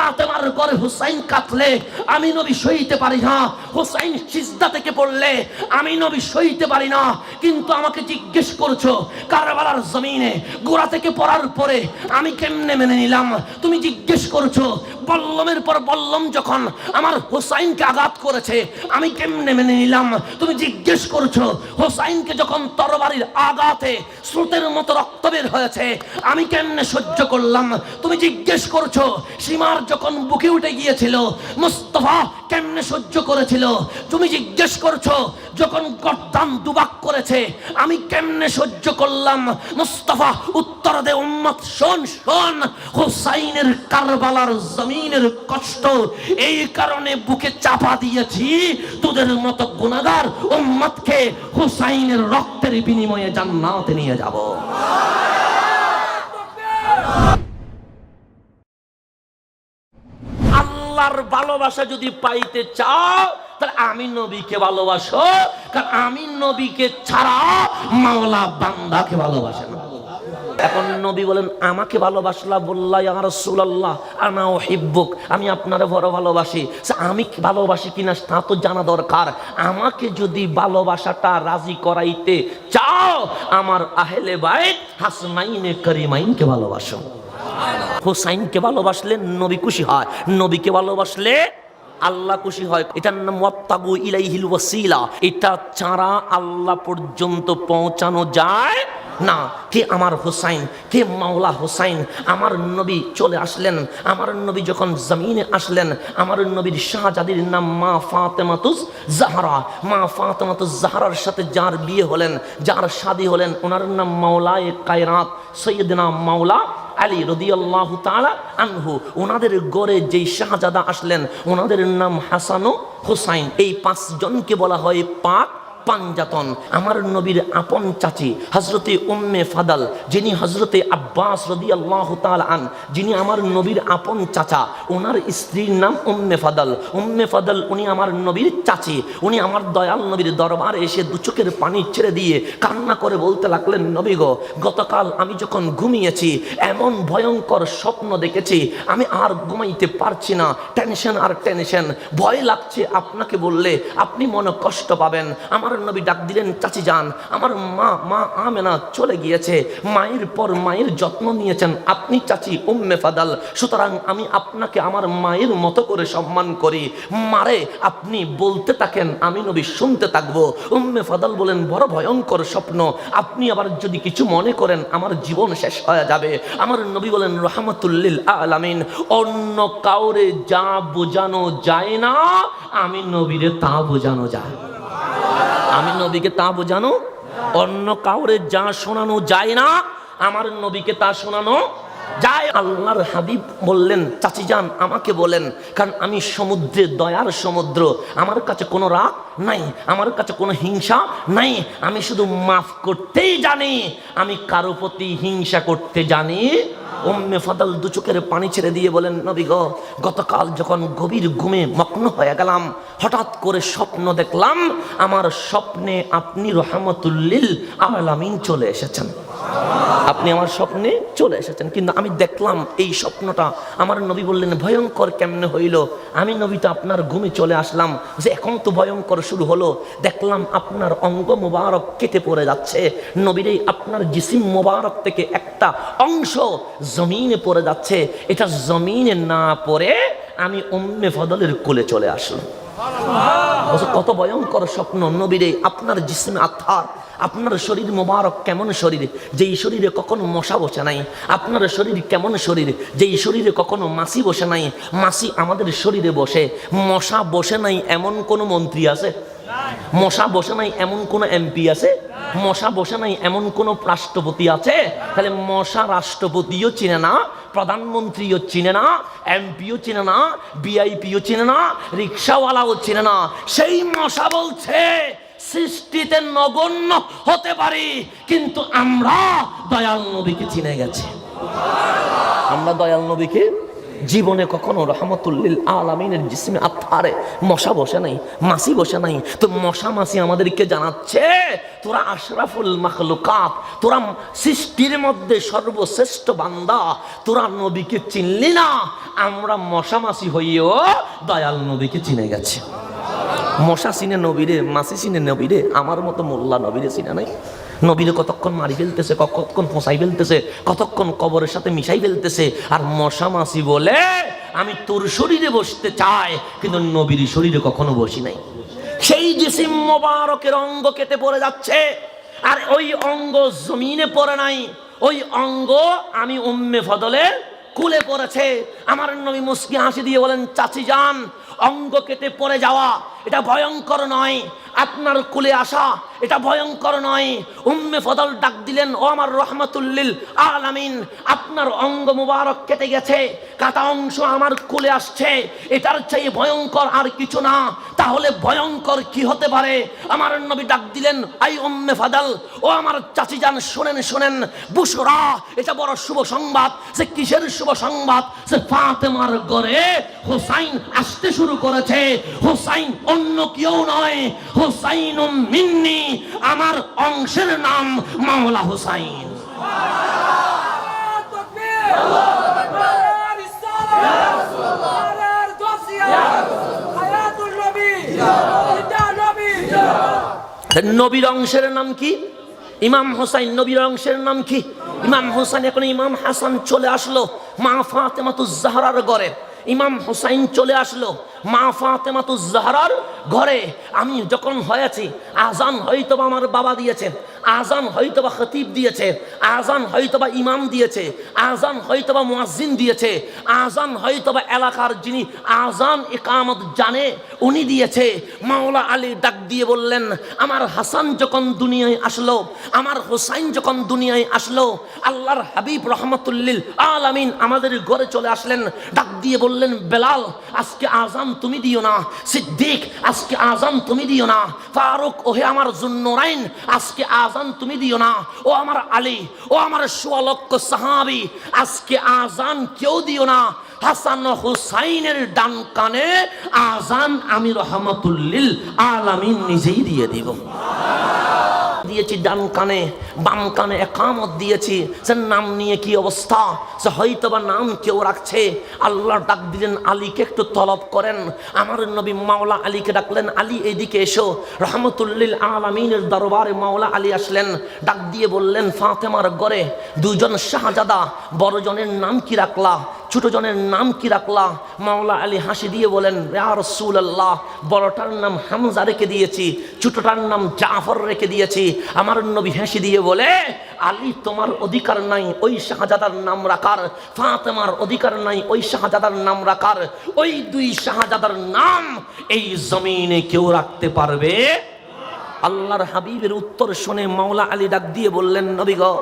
ফাতেমার ঘরে হুসাইন কাঁদলে আমি নবী সইতে পারি না, হুসাইন সিজদা থেকে পড়লে আমি নবী সইতে পারি না। কিন্তু আমাকে জিজ্ঞেস করছো কারবালার জমিনে গোড়া থেকে পড়ার পরে আমি কেমনে মেনে নিলাম। তুমি জিজ্ঞেস করছো বল্লমের পর বল্লম যখন আমার হুসাইনকে আঘাত করেছে আমি কেমনে মেনে নিলাম। তুমি জিজ্ঞেস করছো হুসাইনকে যখন তরবারির আঘাতে স্রোতের মতো রক্ত বের হয়েছে আমি কেমনে সহ্য করলাম। তুমি জিজ্ঞেস করছো সীমার যখন বুকে উঠে গিয়েছিল মুস্তাফা কেমনে সহ্য করেছিল। তুমি জিজ্ঞেস করছো যখন গর্দান দুবাক করেছে আমি কেমনে সহ্য করলাম। মুস্তাফা উত্তর দে উম্মত, শোন শোন, হুসাইনের কারবালার জমিনের কষ্ট এই কারণে বুকে চাপা দিয়েছি তোদের মতো গুনাহগার উম্মতকে হুসাইনের রক্তের বিনিময়ে জান্নাতে নিয়ে যাব। আল্লাহর ভালোবাসা যদি পাইতে চাও তাহলে আমি নবীকে ভালোবাসো, কারণ আমি নবীকে ছাড়া মাওলা বান্দাকে ভালোবাসে না। এখন নবী বলেন আমাকে ভালোবাসলা বললা ইয়া রাসূলুল্লাহ আনা উহিব্বুক, আমি আপনারে বড় ভালোবাসি। আমি ভালোবাসি কিনা তা তো জানা দরকার। আমাকে যদি ভালোবাসাটা রাজি করাইতে চাও আমার আহলে বাইত হাসনাইনে করিমাইনকে ভালোবাসো। হুসাইনকে ভালোবাসলে নবী খুশি হয়, নবীকে ভালোবাসলে আল্লাহ খুশি হয়। এটার নাম ওয়াত্তাগু ইলাইহিল ওয়াসিলা। এটা ছাড়া আল্লাহ পর্যন্ত পৌঁছানো যায় না। কে আমার হুসাইন, কে মাওলা হুসাইন। আমার নবী চলে আসলেন, আমার নবী যখন জমিনে আসলেন আমার নবীর শাহজাদির নাম মা ফাতেমাতুজ জাহরা। মা ফাতেমাতুজ জাহরার সাথে যার বিয়ে হলেন, যার শাদী হলেন ওনার নাম মাওলায়ে কায়নাত সৈয়দনা মাওলা আলী রাদিয়াল্লাহু তাআলা আনহু। ওনাদের গড়ে যেই শাহজাদা আসলেন ওনাদের নাম হাসান ও হুসাইন। এই পাঁচজনকে বলা হয় পাক পাঞ্জাতন। আমার নবীর আপন চাচি হযরতে উম্মে ফাদাল, যিনি হযরতে আব্বাস রাদিয়াল্লাহু তাআলা আন, যিনি আমার নবীর আপন চাচা, ওনার স্ত্রীর নাম উম্মে ফাদাল। উম্মে ফাদাল উনি আমার নবীর চাচি। উনি আমার দয়াল নবীর দরবারে এসে দু চোখের পানি ছেড়ে দিয়ে কান্না করে বলতে লাগলেন নবী গো, গতকাল আমি যখন ঘুমিয়েছি এমন ভয়ঙ্কর স্বপ্ন দেখেছি আমি আর ঘুমাইতে পারছি না। টেনশন আর টেনশন, ভয় লাগছে আপনাকে বললে আপনি মনে কষ্ট পাবেন। আমার নবী ডাক দিলেন চাচি যান, আমার মা আমেনা চলে গিয়েছে, মায়ের পর মায়ের যত্ন নিয়েছেন আপনি চাচি উম্মে ফাদাল, সুতরাং আমি আপনাকে আমার মায়ের মতো করে সম্মান করি। মারে আপনি বলতে থাকেন আমি নবী শুনতে থাকবো। উম্মে ফাদাল বলেন বড় ভয়ঙ্কর স্বপ্ন, আপনি আবার যদি কিছু মনে করেন আমার জীবন শেষ হয়ে যাবে। আমার নবী বলেন রাহমাতুল লিল আলামিন, অন্য কাউরে যা বোঝানো যায় না আমি নবীরে তা বোঝানো যায়। আমি নবীকে তা বোঝানো, অন্য কাউরে যা শোনানো যায় না আমার নবীকে তা শোনানো যায়। আল্লাহর হাবিব বললেন চাচি যান আমাকে বলেন, কারণ আমি সমুদ্রে দয়ার সমুদ্র, আমার কাছে কোনো রাগ নাই, আমার কাছে কোনো হিংসা নাই, আমি শুধু মাফ করতেই জানি, আমি কারো প্রতি হিংসা করতে জানি। উম্মে ফাদাল দু চোখের পানি ছেড়ে দিয়ে বলেন নবী গো, গতকাল যখন গভীর ঘুমে মগ্ন হয়ে গেলাম হঠাৎ করে স্বপ্ন দেখলাম, আমার স্বপ্নে আপনি রাহমাতুল লিল আলামিন চলে এসেছেন, আপনি আমার স্বপ্নে চলে এসেছেন। কিন্তু আমি দেখলাম এই স্বপ্নটা, আমার নবী বললেন ভয়ঙ্কর কেমনে হইল। আমি নবী তো আপনার ঘুমে চলে আসলাম, যে এখন তো ভয়ঙ্কর শুরু হলো, দেখলাম আপনার অঙ্গ মোবারক কেটে পড়ে যাচ্ছে, নবীর আপনার জিসিম মোবারক থেকে একটা অংশ জমিনে পড়ে যাচ্ছে, এটা জমিনে না পড়ে আমি উম্মে ফাদলের কোলে চলে আসলাম। কত ভয়ঙ্কর স্বপ্ন। নবীরে আপনার জিসিমে আত্মার, আপনার শরীর মোবারক কেমন শরীর, যেই শরীরে কখনো মশা বসে নাই। আপনার শরীর কেমন শরীর, যেই শরীরে কখনো মাছি বসে নাই। মাছি আমাদের শরীরে বসে, মশা বসে নাই এমন কোন মন্ত্রী আছে? মশা বসে নাই এমন কোন এমপি আছে? মশা বসে নাই এমন কোন রাষ্ট্রপতি আছে? তাহলে মশা রাষ্ট্রপতিও চিনে না, প্রধানমন্ত্রীও চিনে না, এমপিও চিনে না, ভিআইপিও চিনে না, রিক্সাওয়ালাও চিনে না। সেই মশা বলছে সৃষ্টিতে নগণ্য হতে পারি, কিন্তু আমরা দয়াল নবীকে চিনে গেছি। আমরা দয়াল নবীকে জীবনে কখনো রহমতুল্লিল আলামিনের জিসমে আত্মারে মশা বসে নাই, মাছি বসে নাই। তো মশা মাছি আমাদেরকে জানাচ্ছে তোরা আশরাফুল মাখলুকাত, তোরা সৃষ্টির মধ্যে সর্বশ্রেষ্ঠ বান্দা, তোরা নবীকে চিনলি না। আমরা মশা মাছি হইও দয়াল নবীকে চিনে গেছে। মশা চিনে নবীরে, মাছি চিনে নবীরে, আমার মতো মোল্লা নবীরে চিনে নাই। নবীরে কতক্ষণ মারি ফেলতেছে, কতক্ষণ ফসাই ফেলতেছে, কতক্ষণ কবরের সাথে মিশাই ফেলতেছে। আর মশা মাছি বলে আমি তোর শরীরে বসতে চাই, কিন্তু নবীর শরীরে কখনো বসি নাই। সেই জিসিম মোবারকের অঙ্গ কেটে পড়ে যাচ্ছে, আর ওই অঙ্গ জমিনে পড়ে নাই, ওই অঙ্গ আমি উম্মে ফদলের কুলে পড়েছে। আমার নবী মুস্কি হাসি দিয়ে বলেন, চাচি যান, অঙ্গ কেটে পড়ে যাওয়া এটা ভয়ঙ্কর নয়, আপনার কুলে আসা এটা ভয়ঙ্কর নয়। উম্মে ফদল ডাক দিলেন, ও আমার রহমাতুল্লিল আলামিন, আপনার অঙ্গ মুবারক কেটে গেছে, কাটা অংশ আমার কুলে আসছে, এটার চেয়ে ভয়ঙ্কর আর কিছু না। তাহলে ভয়ঙ্কর কি হতে পারে? আমার নবী ডাক দিলেন, আই উম্মে ফদল, ও আমার চাচি যান, শুনেন শুনেন, বুশরা, এটা বড় শুভ সংবাদ। সে কিসের শুভ সংবাদ? সে ফাতেমার ঘরে হুসাইন আসতে শুরু করেছে। হুসাইন অন্য কেউ নয়, হুসাইনুম মিন্নি, আমার অংশের নাম মাওলা হুসাইন। নবীর অংশের নাম কি? ইমাম হুসাইন। নবীর অংশের নাম কি? ইমাম হুসাইন। এখন ইমাম হাসান চলে আসলো মা ফাতেমাতুজ জাহরার ঘরে। ইমাম হুসাইন চলে আসলো মা ফাতেমাতুজ জাহরার ঘরে। আমি যখন হয়েছি, আজান হয়তোবা আমার বাবা দিয়েছে, আজান হয়তোবা খতিব দিয়েছে, আজান হয়তোবা ইমাম দিয়েছে, আজান হয়তোবা মুয়াজ্জিন দিয়েছে, আজান হয়তোবা এলাকার যিনি আজান ইকামত জানে উনি দিয়েছে। মাওলা আলী ডাক দিয়ে বললেন, আমার হাসান যখন দুনিয়ায় আসলো, আমার হুসাইন যখন দুনিয়ায় আসলো, আল্লাহর হাবিব রহমতুল্লিল আলামিন আমাদের ঘরে চলে আসলেন। ডাক দিয়ে বললেন, বেলাল, আজকে আজান তুমি দিও না। সিদ্দিক, আজকে আজান তুমি দিও না। ফারুক, ওহে আমার জুন্নুরাইন, আজকে আজান তুমি দিও না। ও আমার আলী, ও আমার সোয়া লক্ষ সাহাবী, আজকে আজান কেউ দিও না। হাসান হুসাইনের ডান কানে আজান আমি রহমতুল্লিল আলামিন নিজেই দিয়ে দিব। দিয়েছি ডান কানে, বাম কানে একামত দিয়েছি। সে নাম নিয়ে কি অবস্থা? সে হয়তোবা নাম কেউ রাখছে। আল্লাহ ডাক দিলেন, আলীকে একটু তলব করেন। আমার নবী মাওলা আলীকে ডাকলেন, আলী এইদিকে এসো। রহমতুল্লিল আলামিনের দরবারে মাওলা আলী আসলেন। ডাক দিয়ে বললেন, ফাতেমার ঘরে দুজন শাহজাদা, বড় জনের নাম কি রাখলা, ছোট জনের নাম কি রাখলা? মাওলা আলী হাসি দিয়ে বলেন, ইয়া রাসূলুল্লাহ, বড়টার নাম হামজা রেখে দিয়েছি, ছোটটার নাম জাফর রেখে দিয়েছি। আমার নবী হাসি দিয়ে বলে, আলী তোমার অধিকার নাই ওই শাহজাদার নাম রাখার, ফাতেমার অধিকার নাই ওই শাহজাদার নাম রাখার। ওই দুই শাহজাদার নাম এই জমিনে কেউ রাখতে পারবে? আল্লাহর হাবিবের উত্তর শুনে মাওলা আলী ডাক দিয়ে বললেন, নবী গো,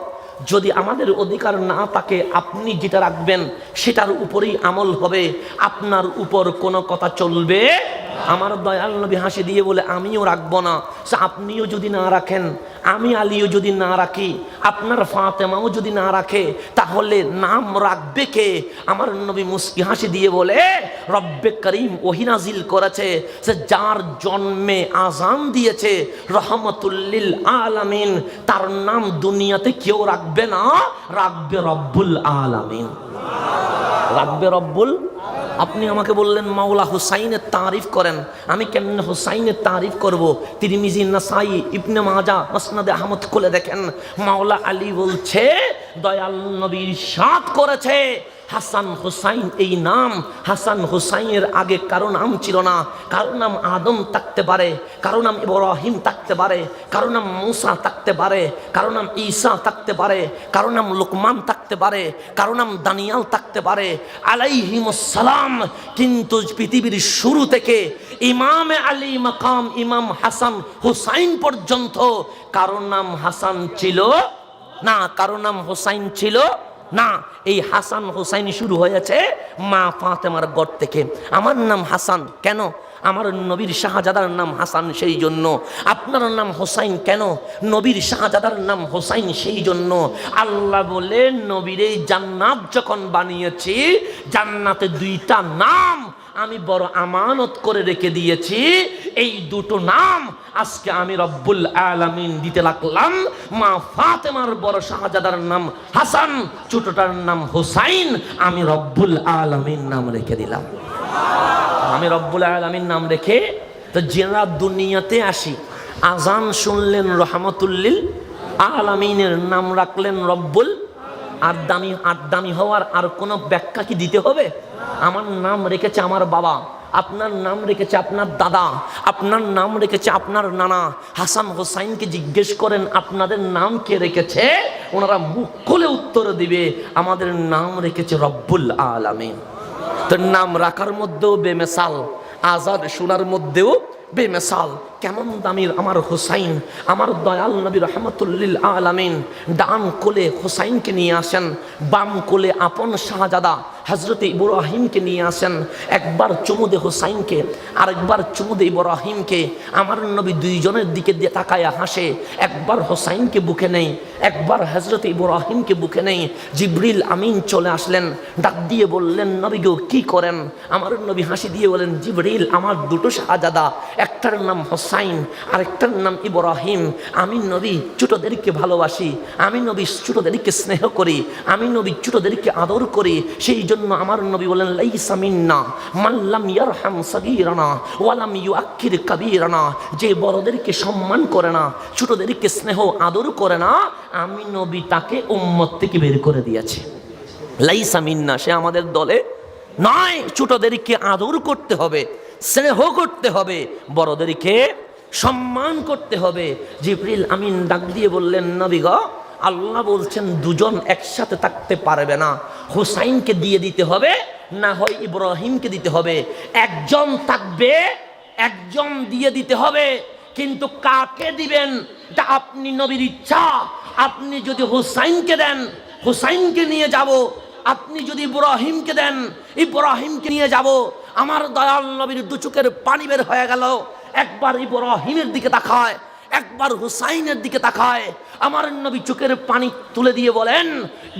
যদি আমাদের অধিকার না থাকে, আপনি যেটা রাখবেন সেটার উপরেই আমল হবে, আপনার উপর কোনো কথা চলবে। আমার দয়াল নবী হাসি দিয়ে বলে, আমিও রাখবো না। আপনিও যদি না রাখেন, আমি আলীও যদি না রাখি, আপনার ফাতেমাও যদি না রাখে, তাহলে নাম রাখবে কে? আমার নবী মুস্কি হাসি দিয়ে বলে, রব্বে করিম ওহী নাজিল করেছে, সে যার জন্মে আজান দিয়েছে রহমতুল্লিল আলামিন, তার নাম দুনিয়াতে কেউ রাখবে না, রাখবে রব্বুল আলামিন, রাখবে রব্বুল। আপনি আমাকে বললেন মাওলা হুসাইনের তারিফ করেন, আমি কেমনে হুসাইনের তারিফ করব? তিরমিজি, নাসাই, ইবনে মাজাহ, মুসনাদে আহমদ খুলে দেখেন। মাওলা আলী বলছে, দয়াল নবী ইরশাদ করেছে, হাসান হুসাইন এই নাম, হাসান হুসাইনের আগে কারো নাম ছিল না। কারো নাম আদম থাকতে পারে, কারো নাম ইব্রাহিম থাকতে পারে, কারো নাম মুসা থাকতে পারে, কারো নাম ঈসা থাকতে পারে, কারো নাম লুকমান থাকতে পারে, কারো নাম দানিয়াল থাকতে পারে আলাইহিমুস সালাম। কিন্তু পৃথিবীর শুরু থেকে ইমাম আলী মাকাম ইমাম হাসান হুসাইন পর্যন্ত কারো নাম হাসান ছিল না, কারো নাম হুসাইন ছিল না। এই হাসান হুসাইন শুরু হয়েছে মা ফাতেমার ঘর থেকে। আমার নাম হাসান কেন? আমার নবীর শাহজাদার নাম হাসান সেই জন্য। আপনার নাম হোসাইন কেন? নবীর শাহজাদার নাম হোসাইন সেই জন্য। আল্লাহ বলে নবীর এই জান্নাত যখন বানিয়েছি, জান্নাতে দুইটা নাম আমি বড় আমানত করে রেখে দিয়েছি। এই দুটো নাম আজকে আমি রব্বুল আলামিন দিতে লাগলাম। মা ফাতেমার বড় শাহজাদার নাম হাসান, ছোটটার নাম হোসাইন, আমি রব্বুল আলামিন নাম রেখে দিলাম। আমি রব্বুল আলামিন নাম রেখে তো যারা দুনিয়াতে আসি, আজান শুনলেন রহমতুল্লিল আলামিনের নাম রাখলেন রব্বুল। আর দামি হওয়ার আর কোনো ব্যাখ্যা কি দিতে হবে? আমার নাম রেখেছে আমার বাবা, আপনার নাম রেখেছে আপনার দাদা, আপনার নাম রেখেছে আপনার নানা। হাসান হোসাইনকে জিজ্ঞেস করেন আপনাদের নাম কে রেখেছে? ওনারা মুখ খুলে উত্তর দিবে আমাদের নাম রেখেছে রব্বুল আলামিন। তোর নাম রাখার মধ্যেও বেমেসাল, আজাদ শোনার মধ্যেও বেমেসাল। কেমন দামির আমার হোসাইন, আমার দয়াল নবী রহমতুল্লিল আলামিন ডান কোলে হোসাইনকে নিয়ে আসেন, বাম কোলে আপন শাহজাদা হজরতে ইব্রাহিমকে নিয়ে আসেন। একবার চুমুদে হোসাইনকে, আরেকবার চুমুদে ইব্রাহিমকে। আমার নবী দুইজনের দিকে দিয়ে তাকায়া হাসে, একবার হোসাইনকে বুকে নেই, একবার হজরতে ইব্রাহিমকে বুকে নেই। জিবরিল আমিন চলে আসলেন, ডাক দিয়ে বললেন নবী গো কি করেন? আমার নবী হাসি দিয়ে বলেন জিবরিল আমার দুটো শাহজাদা, একটার নাম হোসাইন আরেকটার নাম ইব্রাহিম। আমি নবী ছোটদেরকে ভালোবাসি, আমি নবী ছোটদেরকে স্নেহ করি, আমি নবী ছোটদেরকে আদর করি। সেই জন্য আমার নবী বলেন লাইসা মিন্না মান লাম ইয়ারহাম সাগীরানা ওয়া লাম ইউআক্কির কাবীরানা। যে বড়দেরকে সম্মান করে না, ছোটদেরকে স্নেহ আদর করে না, আমি নবী তাকে উম্মত থেকে বের করে দিয়েছি। লাইসা মিন্না, সে আমাদের দলে নয়। ছোটদেরকে আদর করতে হবে, স্নেহ করতে হবে, বড়দেরকে সম্মান করতে হবে। জিবরিল আমিন ডাক দিয়ে বললেন নবী গো আল্লাহ বলছেন দুজন একসাথে থাকতে পারবে না, হুসাইনকে দিয়ে দিতে হবে, না হয় ইব্রাহিমকে দিতে হবে। একজন থাকবে, একজন দিয়ে দিতে হবে, কিন্তু কাকে দিবেন এটা আপনি নবীর ইচ্ছা। আপনি যদি হুসাইনকে দেন হুসাইনকে নিয়ে যাব, আপনি যদি ইব্রাহিমকে দেন ইব্রাহিমকে নিয়ে যাব। আমার দয়াল নবীর দু চোখের পানি বের হয়ে গেল। একবার ইব্রাহিমের দিকে তাকায়, একবার হুসাইনের দিকে তাকায়। আমার নবী চোখের পানি তুলে দিয়ে বলেন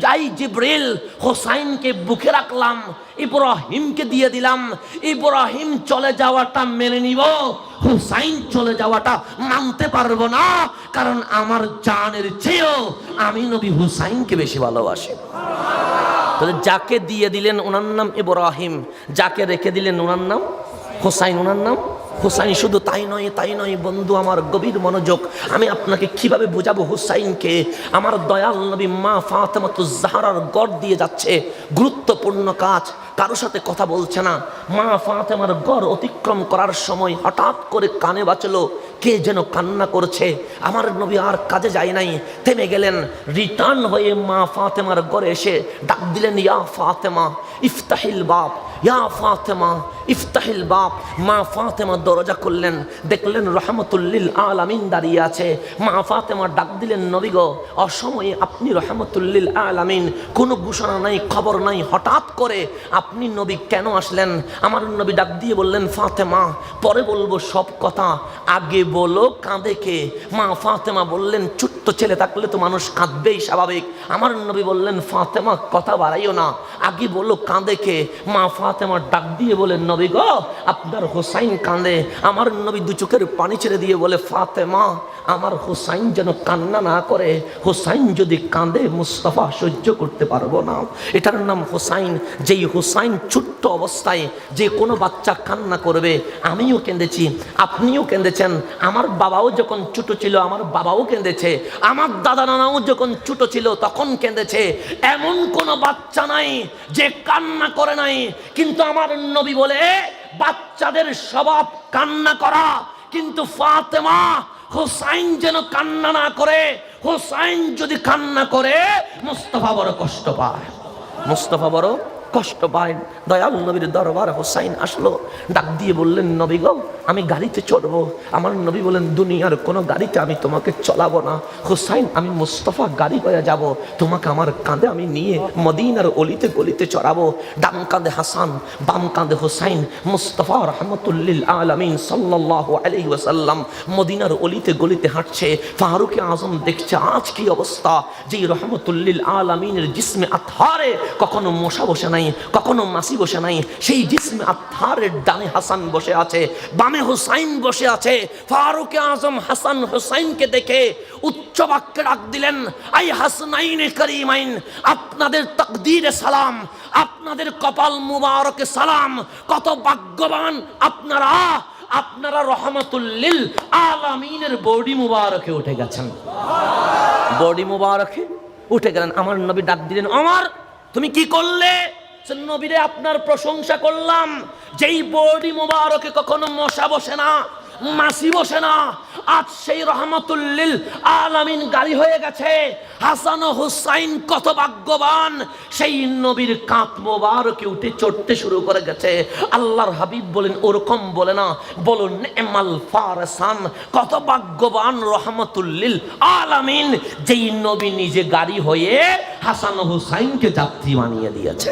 যাই জিবরিল, হুসাইনকে বুকে রাখলাম, ইব্রাহিমকে দিয়ে দিলাম। ইব্রাহিম চলে যাওয়াটা মেনে নিব, হুসাইন চলে যাওয়াটা মানতে পারবো না, কারণ আমার জানের চেয়েও আমি নবী হুসাইনকে বেশি ভালোবাসি। তাহলে যাকে দিয়ে দিলেন ওনার নাম ইব্রাহিম, যাকে রেখে দিলেন ওনার নাম হুসাইন, ওনার নাম হুসাইন। শুধু তাই নয় বন্ধু আমার গভীর মনোযোগ, আমি আপনাকে কিভাবে বোঝাবো হুসাইনকে। আমার দয়াল নবী মা ফাতেমাতুজ জাহরার গড় দিয়ে যাচ্ছে, গুরুত্বপূর্ণ কাজ, কারোর সাথে কথা বলছে না। মা ফাতেমার গড় অতিক্রম করার সময় হঠাৎ করে কানে বাজলো কে যেন কান্না করছে। আমার নবী আর কাজে যায় নাই, থেমে গেলেন। রিটার্ন হয়ে মা ফাতেমার ঘরে এসে ডাক দিলেন ইয়া ফাতেমা ইফতাহিল বাব, ইয়া ফাতেমা ইফতাহিল বাব। মা ফাতেমা দরজা করলেন, দেখলেন রহমতুল্লিল আলামিন দাঁড়িয়ে আছে। মা ফাতেমা ডাক দিলেন নবী গো অসময়ে আপনি রহমতুল্লিল আলামিন, কোনো ঘোষণা নাই খবর নাই, হঠাৎ করে আপনি নবী কেন আসলেন? আমার নবী ডাক দিয়ে বললেন ফাতেমা পরে বলবো সব কথা, আগে বলো কাঁদে কে? মা ফাতেমা বললেন ছোট্ট ছেলে থাকলে তো মানুষ কাঁদবেই স্বাভাবিক। আমার নবী বললেন ফাতেমা কথা বাড়াইও না, আগে বলো কাঁদে কে? মা ফাতেমা ডাক দিয়ে বলেন নবী গো আপনার হোসাইন কাঁদে। আমার নবী দু চোখের পানি ছেড়ে দিয়ে বলে ফাতেমা আমার হোসাইন যেন কান্না না করে, হোসাইন যদি কাঁদে মুস্তাফা সহ্য করতে পারবো না। এটার নাম হোসাইন। যেই হোসাইন ছোট্ট অবস্থায় যে কোনো বাচ্চা কান্না করবে, আমিও কেঁদেছি, আপনিও কেঁদেছেন, আমার বাবাও যখন ছোট ছিল আমার বাবাও কেঁদেছে, আমার দাদা নানাও যখন ছোট ছিল তখন কেঁদেছে। এমন কোনো বাচ্চা নাই যে কান্না করে নাই। কিন্তু আমার নবী বলে বাচ্চাদের স্বভাব কান্না করা, কিন্তু ফাতেমা হোসাইন যেন কান্না না করে। হোসাইন যদি কান্না করে মুস্তাফা বড় কষ্ট পায়, মুস্তাফা বড় কষ্ট পায়। দয়াল নবীর দরবার হোসাইন আসলো, ডাক দিয়ে বললেন, নবী গো আমি গাড়িতে চড়বো। আমার নবী বলেন, দুনিয়ার কোনো গাড়িতে আমি তোমাকে চলাবো না হোসাইন, আমি মুস্তাফা গাড়ি হয়ে যাব, তোমাকে আমার কাঁধে আমি নিয়ে মদিনার অলিতে গলিতে চড়াবো। ডান কাঁধে হাসান, বাম কাঁধে হোসাইন। মুস্তাফা রহমতুল্লিল আলামিন সাল্লাল্লাহু আলাইহি ওয়াসাল্লাম মদিনার অলিতে গলিতে হাঁটছে। ফারুক আজম দেখছে আজ কি অবস্থা, যে রহমতুল্লিল আলামিনের জিসমে আতহারে কখনো মশা বসে নাই, কখনো মাসি বসে নাই। সেই জিসমে আতহারের ডানে হাসান বসে আছে, বামে হোসাইন বসে আছে। ফারুক আজম হাসান হোসাইনকে দেখে উচ্চ বাক্যে ডাক দিলেন, আই হাসনাইনে করিমাইন, আপনাদের তাকদীরে সালাম, আপনাদের কপাল মুবারকে সালাম। কত ভাগ্যবান আপনারা, আপনারা রহমাতুল্লিল আলামিনের বডি মুবারকে উঠে গেছেন, বডি মুবারকে উঠে গেলেন। আমার নবী ডাক দিলেন, ওমর তুমি কি করলে? নবীরে আপনার প্রশংসা করলাম, যেই বডি মুবারকে কখনো মশা বসে না, মাসি বসে না, আজ সেই রহমাতুল্লিল আলামিন গাড়ি হয়ে গেছে। হাসান ও হুসাইন কত ভাগ্যবান, সেই নবীর কাঁধ মোবারকে উঠে চড়তে শুরু করে গেছে। আল্লাহর হাবিব বলেন, ওরকম বলে না, বলুন নেমাল ফারসান, কত ভাগ্যবান রহমাতুল্লিল আলামিন, যেই নবী নিজে গাড়ি হয়ে হাসান ও হুসাইনকে যাত্রী বানিয়ে দিয়েছে।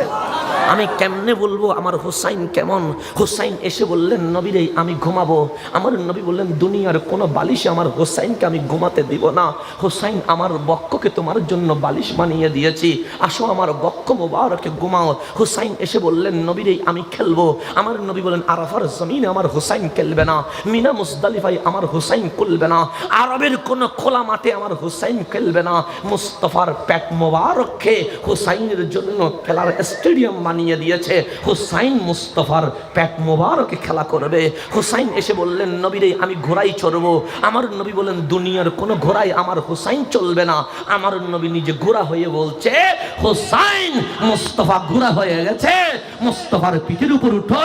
আমি কেমনে বলবো আমার হুসাইন কেমন? হুসাইন এসে বললেন, নবীরে আমি ঘুমাবো। আমার নবী বললেন, দুনিয়ার কোনো বালিশে আমার হুসাইনকে আমি ঘুমাতে দিব না। হুসাইন আমার বক্ষকে তোমার জন্য বালিশ বানিয়ে দিয়েছি, আসো আমার বক্ষ মোবারকে ঘুমাও। হুসাইন এসে বললেন, নবীরে আমি খেলবো। আমার নবী বলেন, আরাফার জমিনে আমার হুসাইন খেলবে না, মিনা মুজদালিফায় আমার হুসাইন খেলবে না, আরবের কোনো খোলা মাঠে আমার হুসাইন খেলবে না। মুস্তাফার পেট মোবারককে হুসাইনের জন্য খেলার স্টেডিয়াম বানিয়ে দিয়েছে। হুসাইন মুস্তাফার পেট মোবারকে খেলা করবে। হুসাইন এসে বললেন, নবীরে আমি ঘোড়াই চড়বো। আমার নবী বলেন, দুনিয়ার কোনো ঘোড়াই আমার হুসাইন চলবে না। আমার নবী নিজে ঘোড়া হয়ে বলছে, হুসাইন মুস্তাফা ঘোড়া হয়ে গেছে, মুস্তাফার পিঠের উপর উঠো,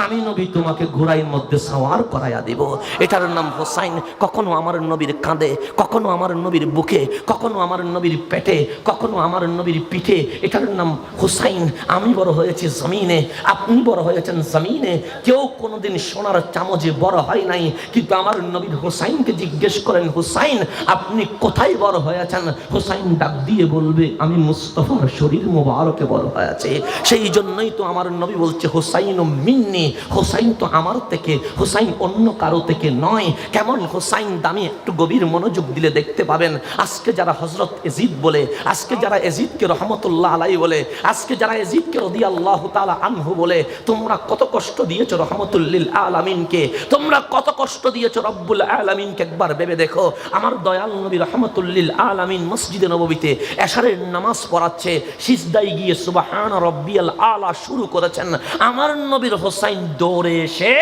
আমি নবী তোমাকে ঘোড়াইয়ের মধ্যে সাওয়ার করাইয়া দিব। এটার নাম হুসাইন। কখনো আমার নবীর কাঁধে, কখনো আমার নবীর বুকে, কখনো আমার নবীর পেটে, কখনো আমার নবীর পিঠে, এটার নাম হুসাইন। আমি বড় হয়েছি জমিনে, আপনি বড় হয়েছেন জমিনে। কেউ কোনোদিন সোনার চামচে বড় হয় নাই, কিন্তু আমার নবীর হুসাইনকে জিজ্ঞেস করেন, হুসাইন আপনি কোথায় বড় হয়েছেন? হুসাইন ডাক দিয়ে বলবে, আমি মুস্তাফার শরীর মোবারকে বড় হয়েছে। সেই জন্যই তো আমার নবী বলছে, হুসাইন মিন্নি, হুসাইন তো আমার থেকে, হুসাইন অন্য কারো থেকে নয়। কেমন হুসাইন দামি, একটু গভীর মনোযোগ দিলে দেখতে পাবেন। আজকে যারা হযরত এজিদ বলে, আজকে যারা এজিদকে রহমতুল্লাহ আলাইহি বলে, আজকে যারা এজিদকে রাদিয়াল্লাহু তাআলা আনহু বলে, তোমরা কত কষ্ট দিয়েছো রহমতুল্লিল আলামিনকে, তোমরা কত কষ্ট দিয়েছো রব্বুল আলামিনকে। একবার ভেবে দেখো, আমার দয়াল নবী রহমতুল্লিল আলামিন মসজিদে নববীতে এশারের নামাজ পড়াচ্ছে, সিজদায় গিয়ে সুবহান রাব্বিয়াল আলা শুরু করেছেন। আমার নবীর হোসাইন দৌড়ে এসে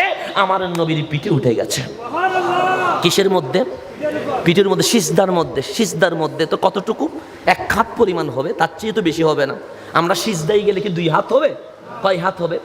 আমার নবীর পিঠে উঠে গেছে। কিসের মধ্যে? পিঠের মধ্যে, সিজদার মধ্যে। সিজদার মধ্যে তো কতটুকু? এক হাত পরিমাণ হবে, তার চেয়ে তো বেশি হবে না। আমরা সিজদায় গেলে কি 2 হাত হবে? কয় হাত হবে?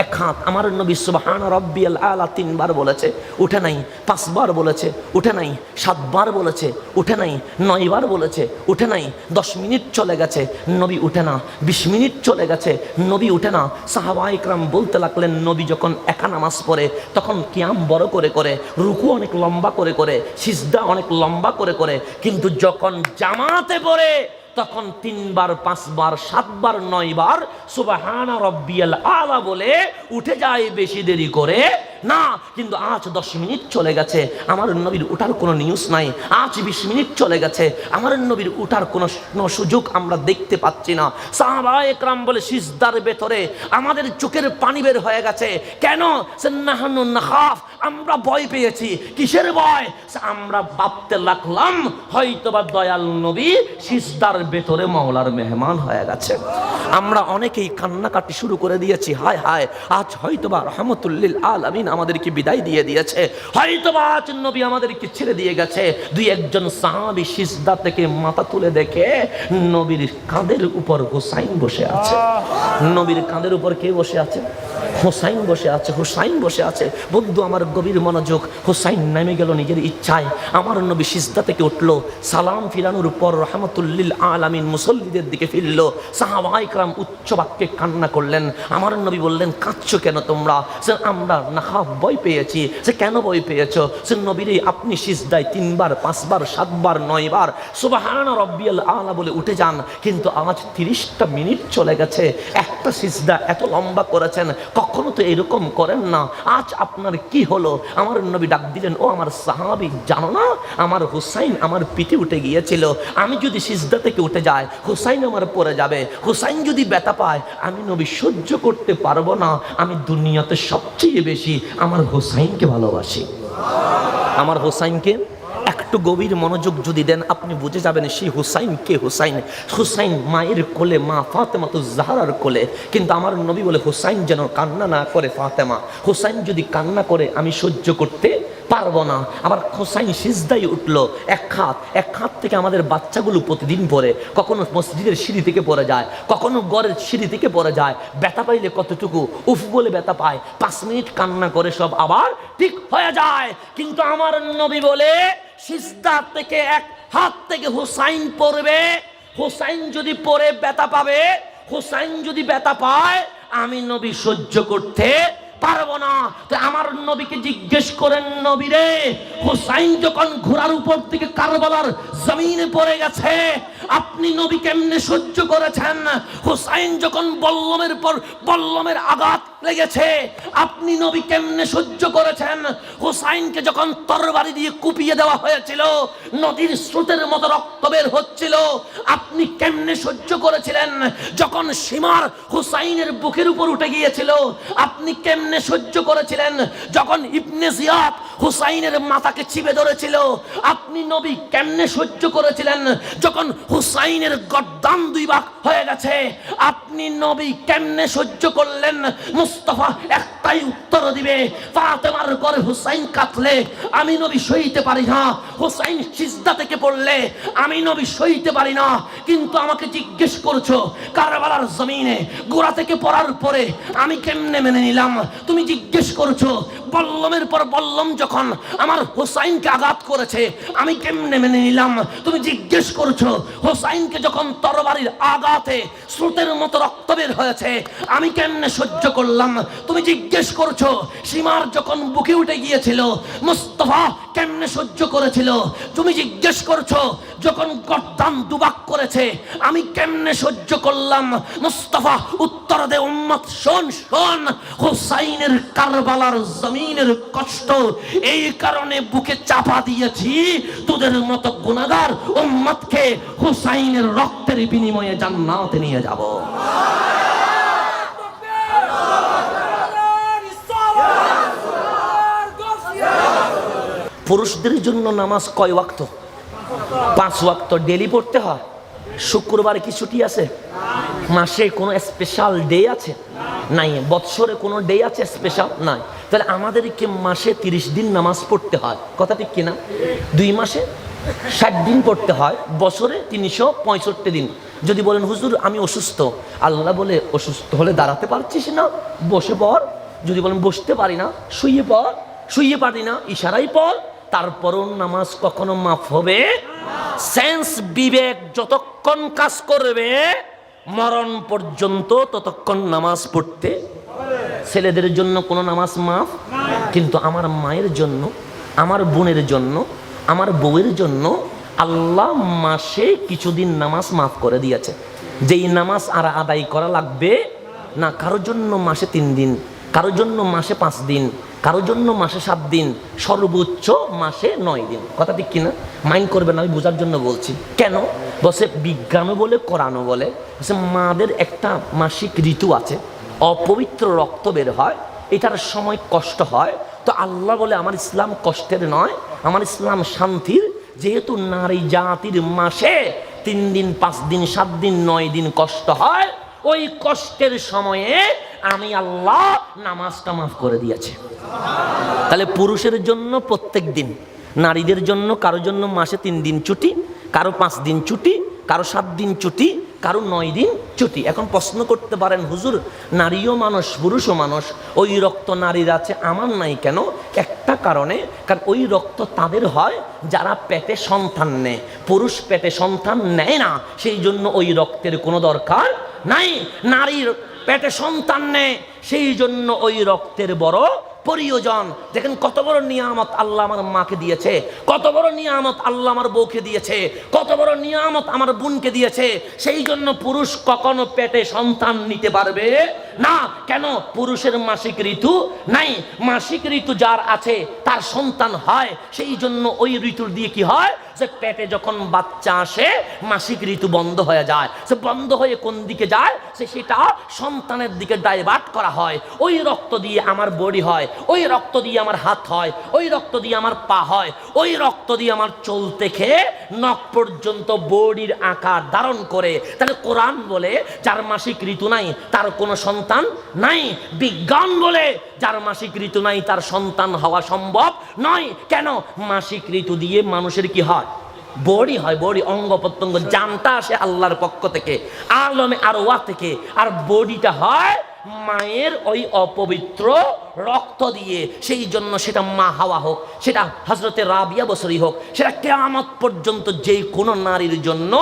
1 হাত। আমার নবী সুবহান রাব্বিয়াল আলা 3 বার বলেছে, উঠে নাই। 5 বার বলেছে, উঠে নাই। 7 বার বলেছে, উঠে নাই। 9 বার বলেছে, উঠে নাই। 10 মিনিট চলে গেছে, নবী উঠে না। 20 মিনিট চলে গেছে, নবী উঠে না। সাহাবায়ে ইকরাম বলতে লাগলেন, নবী যখন একা নামাজ পড়ে তখন কিয়াম বড় করে করে, রুকু অনেক লম্বা করে করে, সিজদা অনেক লম্বা করে করে, কিন্তু যখন জামাতে পড়ে তখন 3 বার, 5 বার, 7 বার, 9 বার সুবহান রাব্বিয়াল আলা বলে উঠে যায়, বেশি দেরি করে না। কিন্তু আজ 10 মিনিট চলে গেছে, আমার নবীর উঠার কোনো নিউজ নাই। আজ 20 মিনিট চলে গেছে, আমার নবীর উঠার কোনো সুযোগ আমরা দেখতে পাচ্ছি না। সাহাবায়ে কেরাম বলে, সিজদার ভেতরে আমাদের চোখের পানি বের হয়ে গেছে। কেন? নাহানু নাখাফ, আমরা ভয় পেয়েছি। কিসের ভয়? আমরা ভাবতে লাগলাম হয়তোবা দয়াল নবী সিজদার ভেতরে মাওলার মেহমান হয়ে গেছে। আমরা অনেকেই কান্নাকাটি শুরু করে দিয়েছি, হায় হায় আজ হয়তোবা রহমতুল্লিল আলামিন আমাদেরকে বিদায় দিয়ে দিয়েছে, হয়তো আজ নবী আমাদেরকে ছেড়ে দিয়ে গেছে। দুই একজন সাহাবী সিজদা থেকে মাথা তুলে দেখে নবীর কাঁধের উপর হুসাইন বসে আছে। নবীর কাঁধের উপর কে বসে আছে? হুসাইন বসে আছে। হুসাইন বসে আছে। বন্ধু আমার গভীর মনোযোগ। হুসাইন নেমে গেল নিজের ইচ্ছায়। আমার নবী সিজদা থেকে উঠলো, সালাম ফিরানোর পর রাহমাতুল্লিল আলামিন মুসল্লিদের দিকে ফিরল। সাহাবায়ে কেরাম উচ্চ বাক্যে কান্না করলেন। আমার নবী বললেন, কাঁদছো কেন তোমরা? সে আমরা নাহা ভয় পেয়েছি। সে কেন ভয় পেয়েছো? সে নবীরে আপনি সিজদায় 3 বার 5 বার 7 বার 9 বার সুবহান রাব্বিয়াল আলা বলে উঠে যান, কিন্তু আজ 30টা মিনিট চলে গেছে, একটা সিজদা এত লম্বা করেছেন, কখনো তো এরকম করেন না। আজ আপনার কি হলো? আমার নবী ডাক দিলেন, ও আমার সাহাবী, জানো না আমার হুসাইন আমার পিঠে উঠে গিয়েছিল। আমি যদি সিজদা থেকে উঠে যাই, হুসাইন আমার পড়ে যাবে। হুসাইন যদি ব্যথা পায়, আমি নবী সহ্য করতে পারবো না। আমি দুনিয়াতে সবচেয়ে বেশি আমার হুসাইনকে ভালোবাসি। আমার হুসাইনকে একটু গভীর মনোযোগ যদি দেন, আপনি বুঝে যাবেন সেই হুসাইন কে। হুসাইন, হুসাইন মায়ের কোলে, মা ফাতেমাতুজ জাহরার কোলে। কিন্তু আমার নবী বলে, হুসাইন যেন কান্না না করে ফাতেমা। হুসাইন যদি কান্না করে আমি সহ্য করতে পারবো না। আবার হুসাইন সিজদায় উঠলো, এক হাত থেকে আমাদের বাচ্চাগুলো প্রতিদিন পড়ে, কখনো মসজিদের সিঁড়ি থেকে পড়ে যায়, কখনো ঘরের সিঁড়ি থেকে পড়ে যায়। ব্যথা পাইলে কতটুকু উফ বলে ব্যথা পায়, 5 মিনিট কান্না করে সব আবার ঠিক হয়ে যায়। কিন্তু আমার নবী বলে, সিজদা থেকে এক হাত থেকে হুসাইন পড়বে, হুসাইন যদি পড়ে ব্যথা পাবে, হুসাইন যদি ব্যথা পায়, আমি নবী সহ্য করতে পারবো না। তো আমার নবীকে জিজ্ঞেস করেন, নবী রে, হুসাইন যখন ঘোড়ার উপর থেকে কারবালার জমিনে পড়ে গেছে, আপনি নবী কেমনে সহ্য করেছেন? হুসাইন যখন বল্লমের পর বল্লমের আঘাত লেগেছে, আপনি নবী কেমনে সহ্য করেছেন? হুসাইনকে যখন তরবারি দিয়ে কুপিয়ে দেওয়া হয়েছিল, নদীর স্রোতের মতো রক্ত বের হচ্ছিল, আপনি কেমনে সহ্য করেছিলেন? যখন সীমার হুসাইনের বুকের উপর উঠে গিয়েছিল, আপনি কেমনে সহ্য করেছিলেন? যখন ইবনে জিয়াদ হুসাইনের মাথাকে চিপে ধরেছিল, আপনি নবী কেমনে সহ্য করেছিলেন? যখন হুসাইনের গর্দান 2 ভাগ হয়ে গেছে, আপনি নবী কেমনে সহ্য করলেন? মুস্তাফা একটাই উত্তর দিবে, ফাতেমার ঘরে হুসাইন কাঁদলে আমি নবী সইতে পারি না, হুসাইন সিজদা থেকে পড়লে আমি নবী সইতে পারি না। কিন্তু আমাকে জিজ্ঞেস করছো, কারবালার জমিনে গোড়া থেকে পড়ার পরে আমি কেমনে মেনে নিলাম? তুমি জিজ্ঞেস করছো, বল্লমের পর বল্লম যখন আমার হুসাইনকে আঘাত করেছে, আমি কেমনে মেনে নিলাম? তুমি জিজ্ঞেস করছো, হুসাইনকে যখন তরবারির আঘাতে স্রোতের মতো রক্ত বের হয়েছে, আমি কেমনে সহ্য করলাম? তুমি জিজ্ঞেস করছো, সীমার যখন বুকে উঠে গিয়েছিল, মুস্তাফা কেমনে সহ্য করেছিল? তুমি জিজ্ঞেস করছো, যখন গর্দান 2 ভাগ করেছে, আমি কেমনে সহ্য করলাম? মুস্তাফা উত্তর দে উম্মত, শোন শোন, হুসাইনের কারবালার জমিনের কষ্ট এই কারণে বুকে চাপা দিয়েছি, তোদের মতো গুনাহগার উম্মতকে হুসাইনের রক্তের বিনিময়ে জান্নাতে নিয়ে যাব। পুরুষদের জন্য নামাজ কয় ওয়াক্ত? 5 ওয়াক্ত ডেলি পড়তে হয়। শুক্রবার কি ছুটি আছে? মাসে কোনো স্পেশাল ডে আছে? নাই। বৎসরে কোনো ডে আছে স্পেশাল? নাই। তাহলে আমাদেরকে মাসে 30 দিন নামাজ পড়তে হয়, কথা ঠিক কিনা? 2 মাসে 60 দিন পড়তে হয়, বছরে 365 দিন। যদি বলেন হুজুর আমি অসুস্থ, আল্লাহ বলে অসুস্থ হলে দাঁড়াতে পারছিস না, বসে পড়। যদি বলেন বসতে পারি না, শুয়ে পড়। শুয়ে পারি না, ইশারাই পড়। তারপরও নামাজ কখনো মাফ হবে? সেন্স বিবেক যতক্ষণ কাজ করবে, মরণ পর্যন্ত ততক্ষণ নামাজ পড়তে। ছেলেদের জন্য কোনো নামাজ মাফ, কিন্তু আমার মায়ের জন্য, আমার বোনের জন্য, আমার বউয়ের জন্য আল্লাহ মাসে কিছুদিন নামাজ মাফ করে দিয়েছে। যেই নামাজ আর আদায় করা লাগবে না। কারোর জন্য মাসে 3 দিন, কারোর জন্য মাসে 5 দিন, কারোর জন্য মাসে 7 দিন, সর্বোচ্চ মাসে 9 দিন। কথা ঠিক কিনা? মাইন্ড করবেন, আমি বোঝার জন্য বলছি। কেন বসে? বিজ্ঞানও বলে, কোরআনও বলে। মাদের একটা মাসিক ঋতু আছে, অপবিত্র রক্ত বের হয়, এটার সময় কষ্ট হয়। তো আল্লাহ বলে আমার ইসলাম কষ্টের নয়, আমার ইসলাম শান্তির। যেহেতু নারী জাতির মাসে 3 দিন 5 দিন 7 দিন 9 দিন কষ্ট হয়, ওই কষ্টের সময়ে আমি আল্লাহ নামাজটা মাফ করে দিয়েছে। তাহলে পুরুষের জন্য প্রত্যেক দিন, নারীদের জন্য কারোর জন্য মাসে 3 দিন ছুটি, কারো 5 দিন ছুটি, কারো 7 দিন ছুটি, কারো 9 দিন ছুটি। এখন প্রশ্ন করতে পারেন, হুজুর নারীও মানুষ পুরুষও মানুষ, ওই রক্ত নারীর আছে আমার নাই কেন? একটা কারণে, কারণ ওই রক্ত তাদের হয় যারা পেটে সন্তান নেয়। পুরুষ পেটে সন্তান নেয় না, সেই জন্য ওই রক্তের কোনো দরকার নাই। নারীর পেটে সন্তান নেয়, সেই জন্য ওই রক্তের বড় প্রয়োজন। দেখেন কত বড় নিয়ামত আল্লাহ আমার মাকে দিয়েছে, কত বড় নিয়ামত আল্লাহ আমার বউকে দিয়েছে, কত বড় নিয়ামত আমার বোনকে দিয়েছে। সেই জন্য পুরুষ কখনো পেটে সন্তান নিতে পারবে না। কেন? পুরুষের মাসিক ঋতু নাই। মাসিক ঋতু যার আছে তার সন্তান হয়, সেই জন্য ওই ঋতুর দিয়ে কি হয়, যে পেটে যখন বাচ্চা আসে মাসিক ঋতু বন্ধ হয়ে যায়। সে বন্ধ হয়ে কোন দিকে যায়, সেটা সন্তানের দিকে ডাইভার্ট করা হয়। ওই রক্ত দিয়ে আমার বডি হয়, ওই রক্ত দিয়ে আমার হাত হয়, ওই রক্ত দিয়ে আমার পা হয়, ওই রক্ত দিয়ে আমার চুল থেকে নখ পর্যন্ত বডির আকার ধারণ করে। তাহলে কোরআন বলে যার মাসিক ঋতু নাই তার কোনো সন্তান নাই। বিজ্ঞান বলে যার মাসিক ঋতু নাই তার সন্তান হওয়া সম্ভব নয়। কেন? মাসিক ঋতু দিয়ে মানুষের কি হয়, বডি হয়, বডি অঙ্গ প্রত্যঙ্গ, জানটা আসে আল্লাহর পক্ষ থেকে, আলমে আরওয়া থেকে, আর বডিটা হয় মায়ের ওই অপবিত্র রক্ত দিয়ে। সেই জন্য সেটা মা হাওয়া হোক, সেটা হযরতে রাবিয়া বসরি হোক, সেটা কিয়ামত পর্যন্ত যে কোনো নারীর জন্য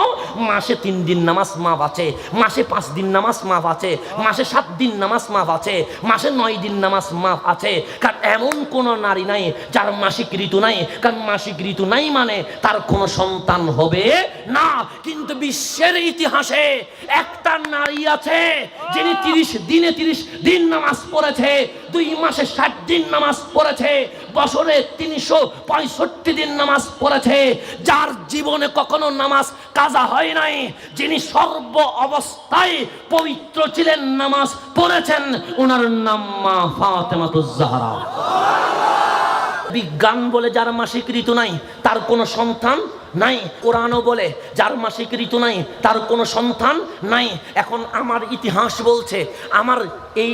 মাসে 3 দিন নামাজ মাফ আছে, মাসে 5 দিন নামাজ মাফ আছে, মাসে 7 দিন নামাজ মাফ আছে, মাসে 9 দিন নামাজ মাফ আছে। কারণ এমন কোনো নারী নাই যার মাসিক ঋতু নাই। কারণ মাসিক ঋতু নাই মানে তার কোনো সন্তান হবে না। কিন্তু বিশ্বের ইতিহাসে একটা নারী আছে যিনি 30 দিন নামাজ পড়েছে, 2 মাসে 60 দিন নামাজ পড়েছে, বছরে 365 দিন নামাজ পড়েছে, যার জীবনে কখনো নামাজ কাজা হয় নাই, যিনি সর্ব অবস্থায় পবিত্র ছিলেন, নামাজ পড়েছেন, ওনার নাম মা ফাতেমাতুজ জাহরা। বিজ্ঞান বলে যার মাসিক ঋতু নাই তার কোনো সন্তান নাই। কোরআনও বলে যার মাসিক ঋতু নাই তার কোনো সন্তান নাই। এখন আমার ইতিহাস বলছে, আমার এই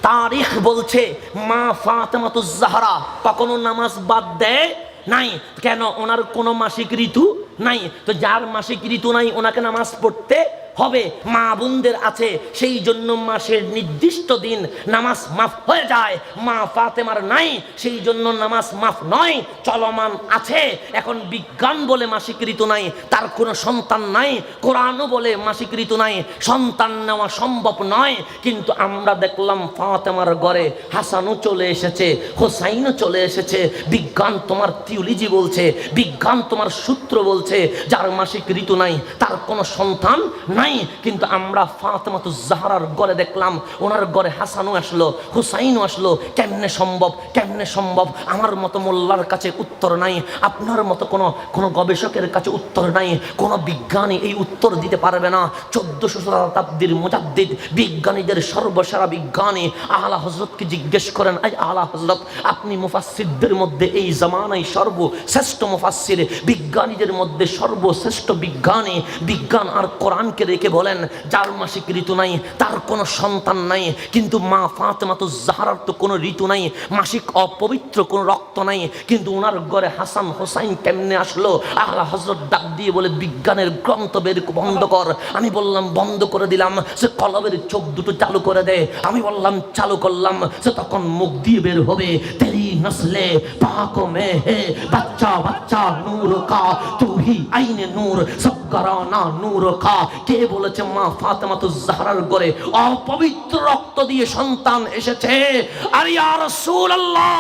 তারিখ বলছে, মা ফাতেমাতুজ জাহরা কখনো নামাজ বাদ দেয় নাই। কেন? ওনার কোনো মাসিক ঋতু নাই। তো যার মাসিক ঋতু নাই ওনাকে নামাজ পড়তে হবে। মা বোনদের আছে, সেই জন্য মাসের নির্দিষ্ট দিন নামাজ মাফ হয়ে যায়। মা ফাতেমার নাই, সেই জন্য নামাজ মাফ নয়, চলমান আছে। এখন বিজ্ঞান বলে মাসিক ঋতু নাই, তার কোনো সন্তান নাই। কোরআনও বলে মাসিক ঋতু নাই, সন্তান নেওয়া সম্ভব নয়। কিন্তু আমরা দেখলাম ফাতেমার ঘরে হাসানও চলে এসেছে, হোসাইনও চলে এসেছে। বিজ্ঞান তোমার থিওলজি বলছে, বিজ্ঞান তোমার সূত্র বলছে যার মাসিক ঋতু নাই তার কোনো সন্তান নাই। কিন্তু আমরা ফাতেমাতুজ জাহরার ঘরে দেখলাম, ওনার ঘরে হাসানও আসলো, হুসাইনও আসলো। কেমনে সম্ভব, কেমনে সম্ভব? আমার মতো মোল্লার কাছে উত্তর নাই, আপনার মতো কোনো গবেষকের কাছে উত্তর নাই, কোনো বিজ্ঞানী এই উত্তর দিতে পারবে না। 1400 শতাব্দীর মুজাদ্দিদ, বিজ্ঞানীদের সর্বসেরা বিজ্ঞানী আলা হযরতকে জিজ্ঞেস করেন, এই আলা হযরত, আপনি মুফাসসিরদের মধ্যে এই জামানায় সর্বশ্রেষ্ঠ মুফাসসির, বিজ্ঞানীদের মধ্যে সর্বশ্রেষ্ঠ বিজ্ঞানী, বিজ্ঞান আর কোরআনকে রেখে বলেন যার মাসিক ঋতু নাই তার কোনো সন্তান নাই। কিন্তু মা ফাতেমাতুজ জাহরার তো কোনো ঋতু নাই, মাসিক অপবিত্র কোনো রক্ত নাই, কিন্তু ওনার ঘরে হাসান হোসাইন কেমনে আসলো? আলা হযরত ডাক দিয়ে বলে, বিজ্ঞানের গ্রন্থ বন্ধ কর। আমি বললাম বন্ধ করে দিলাম। সে কলবের চোখ দুটো চালু করে দে। আমি বললাম চালু করলাম। সে তখন মুখ দিয়ে বের হবে, তেরি নসলে পাক মে হে বাচ্চা বাচ্চা নূর কা তু হি আইনে নূর সব করানা নূর কা। কে বলেছে মা ফাতেমাতুজ জাহরার ঘরে অপবিত্র রক্ত দিয়ে সন্তান এসেছে? আর ইয়া রাসূলুল্লাহ,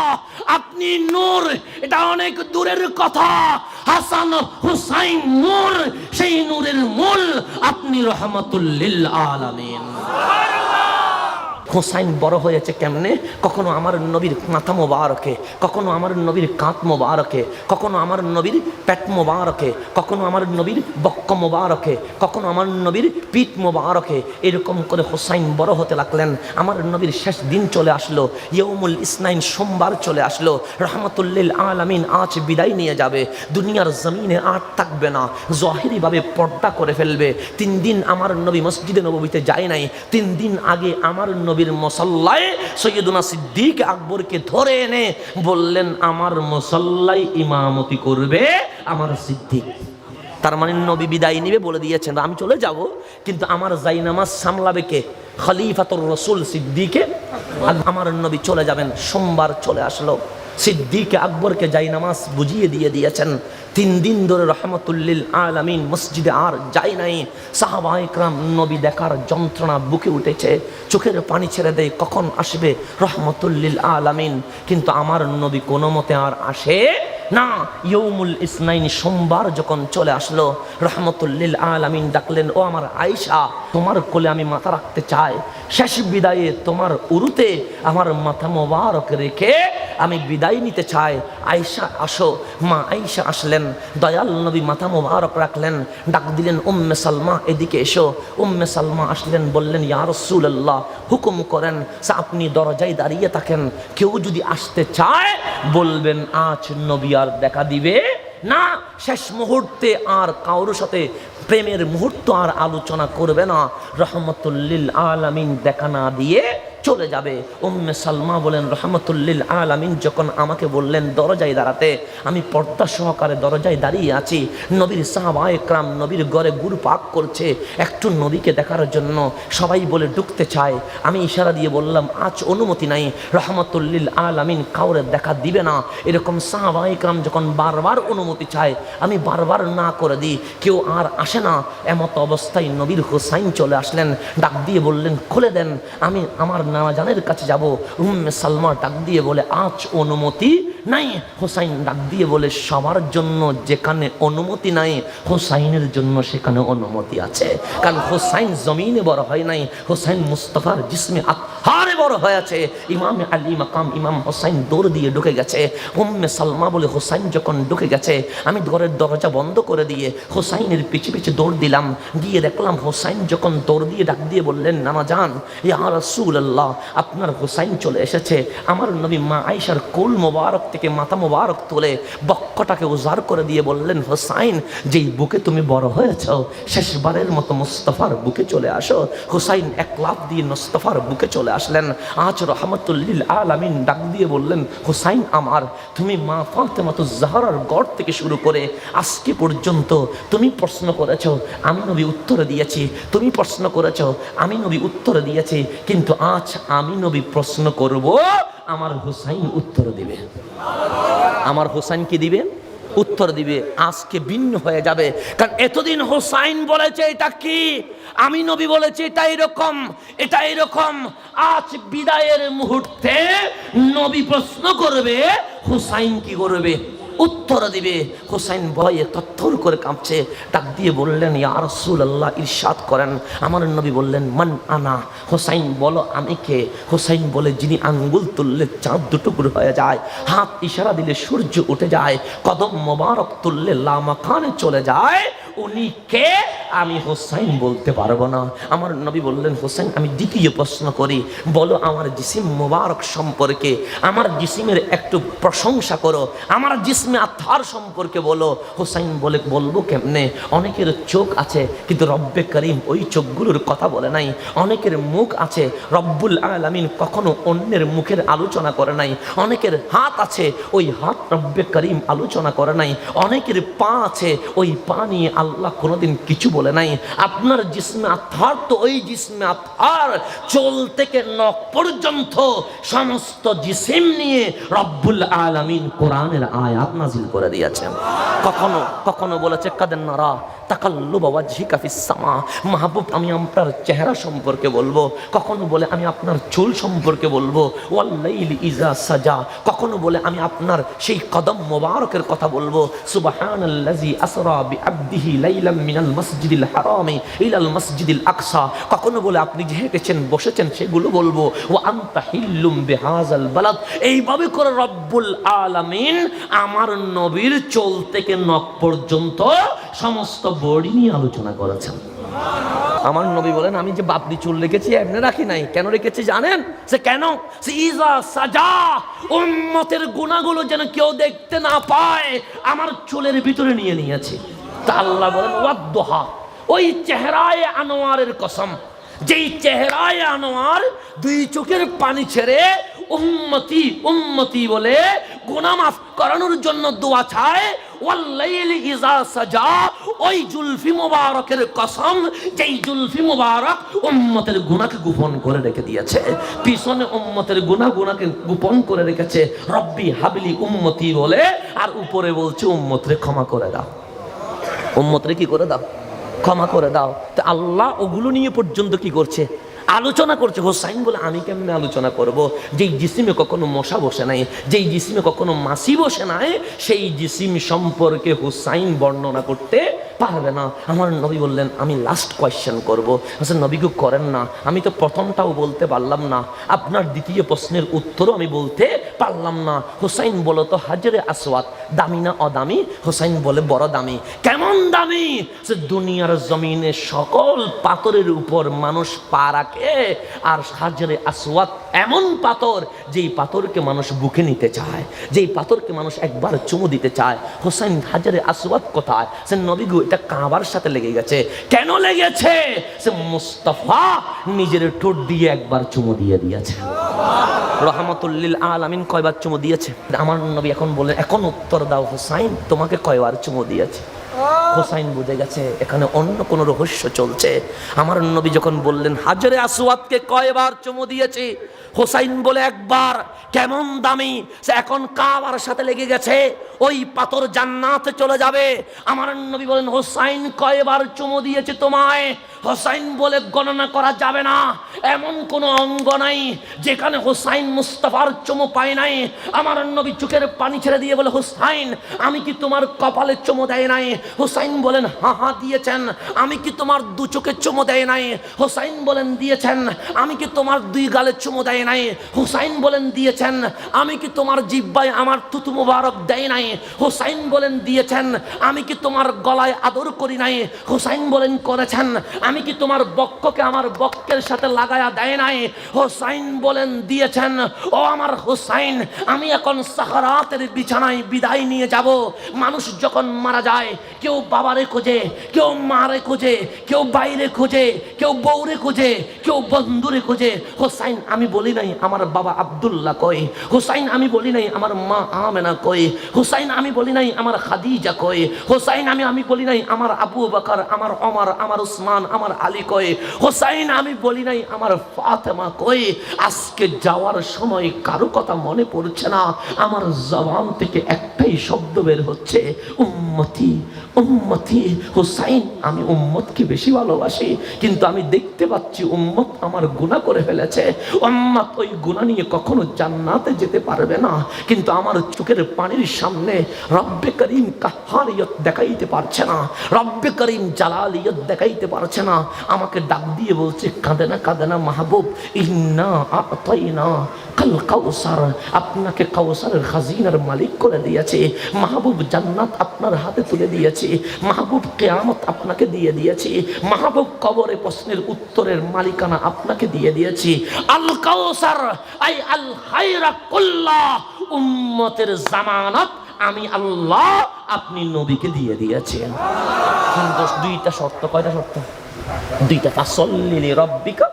আপনি নূর, এটা অনেক দূরের কথা। হাসান হুসাইন নূর, সেই নূরের মূল আপনি রহমাতুল লিল আলামিন। হোসাইন বড় হয়েছে কেমনে? কখনো আমার নবীর মাথা মোবারকে, কখনো আমার নবীর কাঁধ মোবারকে, কখনো আমার নবীর পেট মোবারকে, কখনো আমার নবীর বক্ষ মোবারকে, কখনো আমার নবীর পিঠ মোবারকে। এরকম করে হোসাইন বড় হতে লাগলেন। আমার নবীর শেষ দিন চলে আসলো, ইয়ৌমুল ইসনাইন, সোমবার চলে আসলো। রহমাতুল লিল আলামিন আজ বিদায় নিয়ে যাবে, দুনিয়ার জমিনে আর থাকবে না, জাহিরিভাবে পর্দা করে ফেলবে। 3 দিন আমার নবী মসজিদে নববীতে যায় নাই। 3 দিন আগে আমার নবী নবীর মুসাল্লায় সৈয়দুনা সিদ্দিক আকবরকে ধরে এনে বললেন, আমার মুসাল্লায় ইমামতি করবে আমার সিদ্দিক। তার মানে নবী বিদায় নিবে বলে দিয়েছেন, আমি চলে যাব, কিন্তু আমার জায়নামাজ সামলাবে কে? খলিফাতুর রাসূল সিদ্দিকে। আমার নবী চলে যাবেন। সোমবার চলে আসলো, সিদ্দিক আকবরকে জায়নামাজ বুঝিয়ে দিয়েছেন। 3 দিন ধরে রহমতুল্লিল আলামিন মসজিদে আর যাই নাই। সাহাবায়ে কেরাম নবী দেখার যন্ত্রণা বুকে উঠেছে, চোখের পানি ছেড়ে দেয়, কখন আসবে রহমতুল্লিল আলামিন। কিন্তু আমার নবী কোনো মতে আর আসে না। ইয়ৌমুল ইসনাইন সোমবার যখন চলে আসলো, রহমতুল্লিল আলামিন ডাকলেন, ও আমার আয়েশা, তোমার কোলে আমি মাথা রাখতে চাই। শেষ বিদায়ে তোমার উরুতে আমার মাথা মোবারক রেখে আমি বিদায় নিতে চাই। আয়েশা আসো। মা আয়েশা আসলেন, দয়াল নবী মাথা মোবারক রাখলেন, ডাক দিলেন, উম্মে সালমা এদিকে এসো। উম্মে সালমা আসলেন, বললেন, ইয়া রাসূলুল্লাহ, হুকুম করেন, আপনি দরজায় দাঁড়িয়ে থাকেন, কেউ যদি আসতে চায় বলবেন আজ নবী আর দেখা দিবে না, শেষ মুহূর্তে আর কারোর সাথে প্রেমের মুহূর্ত আর আলোচনা করবে না, রহমতুল্লিল আলামিন দেখা না দিয়ে চলে যাবে। উম্মে সালমা বলেন, রহমতুল্লিল আলামিন যখন আমাকে বললেন দরজায় দাঁড়াতে, আমি পর্দা সহকারে দরজায় দাঁড়িয়ে আছি। নবীর সাহাবায়ে কেরাম নবীর ঘরে ঘুরপাক করছে একটু নবীকে দেখার জন্য, সবাই বলে ঢুকতে চায়। আমি ইশারা দিয়ে বললাম আজ অনুমতি নাই, রহমতুল্লিল আলামিন কাউরে দেখা দিবে না। এরকম সাহাবায়ে কেরাম যখন বারবার অনুমতি চায়, আমি বারবার না করে দিই, কেউ আর আসে না। এমত অবস্থায় নবীর হুসাইন চলে আসলেন, ডাক দিয়ে বললেন, খুলে দেন, আমি আমার নানা জানের কাছে যাব। উম্মে সালমা ডাক দিয়ে বলে, আজ অনুমতি নাই। হুসাইন ডাক দিয়ে বলে, সবার জন্য যেখানে অনুমতি নাই, হুসাইনের জন্য সেখানে অনুমতি আছে। কারণ হুসাইন জমিনে বড় হয় নাই, হুসাইন মুস্তাফার জিসমে আতহারে বড় হয়েছে। ইমাম আলী মাকাম ইমাম হুসাইন দৌড় দিয়ে ঢুকে গেছে। উম্মে সালমা বলে, হুসাইন যখন ঢুকে গেছে, আমি ঘরের দরজা বন্ধ করে দিয়ে হুসাইনের পিছে পিছে দৌড় দিলাম। গিয়ে দেখলাম হুসাইন যখন দৌড় দিয়ে ডাক দিয়ে বললেন, নানা জান, ইয়া রাসূলুল্লাহ, আপনার হুসাইন চলে এসেছে। আমার নবী মা আয়েশার কোল মোবারক থেকে মাথা মোবারক তুলে বক্ষটাকে উজাড় করে দিয়ে বললেন, হুসাইন, যেই বুকে তুমি বড় হয়েছ, শেষবারের মতো মুস্তাফার বুকে চলে আসো। হুসাইন এক লাফ দিয়ে মুস্তাফার বুকে চলে আসলেন। আজ রহমতুল্লিল আলামিন ডাক দিয়ে বললেন, হুসাইন আমার, তুমি মা ফাতেমাতুজ জাহরার গড় থেকে শুরু করে আজকে পর্যন্ত তুমি প্রশ্ন করেছ, আমি নবী উত্তর দিয়েছি। তুমি প্রশ্ন করেছ, আমি নবী উত্তর দিয়েছি। কিন্তু আজ আমি নবী প্রশ্ন করব, আমার হুসাইন উত্তর দিবে। আমার হুসাইন কি দিবে? উত্তর দিবে। আজকে ভিন্ন হয়ে যাবে, কারণ এতদিন হুসাইন বলেছে এটা কি, আমি নবী বলেছি এটা এরকম, এটা এরকম। আজ বিদায়ের মুহূর্তে নবী প্রশ্ন করবে, হুসাইন কি করবে? উত্তর দিবে। হুসাইন ভয়ে থরথর করে কাঁপছে, ডাক দিয়ে বললেন, ইয়া রাসূলুল্লাহ, ইরশাদ করেন। আমার নবী বললেন, মান আনা। হুসাইন বলো, আমি কে? হুসাইন বলে, যিনি আঙ্গুল তুললে চাঁদ দুটুকরো হয়ে যায়, হাত ইশারা দিলে সূর্য উঠে যায়, কদম মোবারক তুললে লামাকানে চলে যায়, উনি কে? আমি হুসাইন বলতে পারবো না। আমার নবী বললেন, হুসাইন, আমি দ্বিতীয় প্রশ্ন করি, বলো আমার জিসিম মোবারক সম্পর্কে, আমার জিসিমের একটু প্রশংসা করো, আমার জিসমে আত্মার সম্পর্কে বলো। হুসাইন বলে, বলবো কেমনে? অনেকের চোখ আছে, কিন্তু রব্বে করিম ওই চোখগুলোর কথা বলে নাই। অনেকের মুখ আছে, রব্বুল আলামিন কখনো অন্যের মুখের আলোচনা করে নাই। অনেকের হাত আছে, ওই হাত রব্বে করিম আলোচনা করে নাই। অনেকের পা আছে, ওই পা নিয়ে আল্লাহ কোনোদিন কিছু বলে নাই। আপনার জিসমে আত্মার তো ওই জিসমে আত্মার চোল থেকে নখ পর্যন্ত সমস্ত জিসিম নিয়ে রব্বুল আলামিন কোরআনের আয়াত নাজিল করে দিয়েছেন। কখনো কখনো বলেছে, কাদেন নারা তাকাল্লুবা ওয়াজহিকা ফিস সামা, মাহবুব আমি আপনার চেহারা সম্পর্কে বলবো। কখনো বলে আমি আপনার চুল সম্পর্কে বলবো। ওয়াল লাইলি ইজা সাজা, কখনো বলে আমি আপনার সেই কদম মোবারকের কথা বলবো। সুবহানাল্লাযী আসরা বিআবদিহি লাইলাম মিনাল মসজিদিল হারামি ইলাল মসজিদিল আকসা, কখনো বলে আপনি যে হেঁটেছেন বসেছেন সেগুলো বলবো। ওয়া আনতা হিল্লুম বিহাযাল বালাদ, এইভাবে করে রব্বুল আলামিন আমার নবীর চুল থেকে নখ পর্যন্ত সমস্ত বডি নিয়ে আলোচনা করেছেন। আমার নবী বলেন, আমি যে বাপরি চুল রেখেছি এমনি রাখি নাই। কেন রেখেছি জানেন? সে কেন? সে ইজা সাজা, উম্মতের গুনাহগুলো যেন কেউ দেখতে না পায়, আমার চুলের ভিতরে নিয়ে নিয়েছি। তা আল্লাহ বলেন, ওয়াদ্দুহা, ওই চেহারায় আনোয়ারের কসম, যেই চেহারায় আনোয়ার দুই চোখের পানি ছেড়ে উম্মতি উম্মতি বলে গুনাহ মাফ করানোর জন্য দোয়া চায়, ওয়াল্লাইলি ইজা সাজা, ওই জুলফি মুবারকের কসম যেই জুলফি মুবারক উম্মতের গুনাহকে গোপন করে রেখে দিয়েছে, পিছনে উম্মতের গুনাহকে গোপন করে রেখেছে। রব্বি হাবলি উম্মতি বলে, আর উপরে বলছে উম্মতরে ক্ষমা করে দাও, উম্মতরে কি করে দাও, ক্ষমা করে দাও। তো আল্লাহ ওগুলো নিয়ে পর্যন্ত কি করছে, আলোচনা করছে। হোসাইন বলে আমি কেমনে আলোচনা করব, যেই জিসিমে কখনো মশা বসে নাই, যেই জিসিমে কখনো মাছি বসে নাই, সেই জিসিম সম্পর্কে হোসাইন বর্ণনা করতে পারবে না। আমার নবী বললেন আমি লাস্ট কোয়েশ্চেন করব। আচ্ছা নবী কেউ করেন না, আমি তো প্রথমটাও বলতে পারলাম না, আপনার দ্বিতীয় প্রশ্নের উত্তরও আমি বলতে পারলাম না। হোসাইন বলো তো হাজরে আসওয়াদ দামি না অদামি? হোসাইন বলে বড় দামি। কেমন দামি? সে দুনিয়ার জমিনে সকল পাথরের উপর মানুষ পা রাখে, আর হাজরে আসওয়াদ এমন পাথর যেই পাথরকে মানুষ বুকে নিতে চায়, যেই পাথরকে মানুষ একবার চুমু দিতে চায়। হোসাইন হাজরে আসওয়াদ কোথায়? সে নবী গো এটা কাবার সাথে লেগে গেছে। কেন লেগেছে? সে মুস্তাফা নিজের ঠোঁট দিয়ে একবার চুমু দিয়ে দিয়েছে। রহমাতুল লিল আলামিন কয়বার চুমু দিয়েছে? আমার নবী এখন বলেন এখন উত্তর দাও হোসাইন তোমাকে কয়বার চুমু দিয়েছে? হোসাইন বুঝে গেছে এখানে অন্য কোনো রহস্য চলছে। আমার নবী যখন বললেন হাজরে আসওয়াদকে কয়বার চুমু দিয়েছে, হোসাইন বলে একবার। কেমন দামি? সে এখন কাবার সাথে লেগে গেছে, ওই পাথর জান্নাতে চলে যাবে। আমার নবী বলেন হোসাইন কয়বার চুমু দিয়েছে তোমায়? হোসাইন বলে গণনা করা যাবে না, এমন কোন অঙ্গ নাই যেখানে হোসাইন মুস্তাফার চুমু পায় নাই। আমার নবী চোখের পানি ছেড়ে দিয়ে বলে হোসাইন আমি কি তোমার কপালে চুমু দেয় নাই? হোসাইন বলেন হ্যাঁ হ্যাঁ দিয়েছেন। আমি কি তোমার দু চোখে চুমু দেয় নাই? হোসাইন বলেন দিয়েছেন। আমি কি তোমার দুই গালে চুমু দেয় নাই? হোসাইন বলেন দিয়েছেন। আমি কি তোমার জিহ্বায় আমার থুতু মুবারক দেয় নাই? হোসাইন বলেন দিয়েছেন। আমি কি তোমার গলায় আদর করি নাই? হোসাইন বলেন করেছেন। আমি কি তোমার বক্ষকে আমার বক্ষের সাথে লাগায়া দেয় নাই? হোসাইন বলেন দিয়েছেন। ও আমার হোসাইন আমি এখন সাহারাতের বিছানায় বিদায় নিয়ে যাব। মানুষ যখন মারা যায় কেউ বাবারে খোঁজে, কেউ মারে খোঁজে, কেউ বাইরে খোঁজে, কেউ বউরে খোঁজে, কেউ বন্ধুরে খোঁজে। হোসাইন আমি বলি নাই আমার বাবা আব্দুল্লাহ কই। হোসাইন আমি বলি নাই আমার মা আমেনা কই। হোসাইন আমি বলি নাই আমার খাদিজা কই। হোসাইন আমি বলি নাই আমার আবু বকর, আমার ওমর, আমার উসমান, আমার আলী কই। হোসাইন আমি বলি নাই আমার ফাতেমা কই। আজকে যাওয়ার সময় কারো কথা মনে পড়ছে না, আমার জবান থেকে একটাই শব্দ বের হচ্ছে উম্মতি উম্মতি। হোসাইন আমি উম্মতকে বেশি ভালোবাসি, কিন্তু আমি দেখতে পাচ্ছি উম্মত আমার গুনাহ করে ফেলেছে। উম্মত ওই গুনাহ নিয়ে কখনো জান্নাতে যেতে পারবে না, কিন্তু আমার চোখের পানির সামনে রব্বে করিম কাহারিয়ত দেখাইতে পারছে না, রব্বে করিম জালালিয়ত দেখাইতে পারছে না। আমাকে ডাক দিয়ে বলছে কাঁদে না মাহবুব, ইন্না আতাইনা কাল কাউসার, আপনাকে কাউসারের খাজিনার মালিক করে দিয়েছে। মাহবুব জান্নাত আপনার হাতে তুলে দিয়েছে, মাহবুব কিয়ামত আপনাকে দিয়ে দিয়েছে, মাহবুব কবরে প্রশ্নের উত্তরের মালিকানা আপনাকে দিয়ে দিয়েছি। আল কাউসার আই আল খায়রা কুল্লাহ, উম্মতের জামানত আমি আল্লাহ আপনি নবীকে দিয়ে দিয়েছেন। কিন্তু দুইটা শর্ত। কয়টা শর্ত? দুইটা। ফাসল্লি লিরাব্বিকা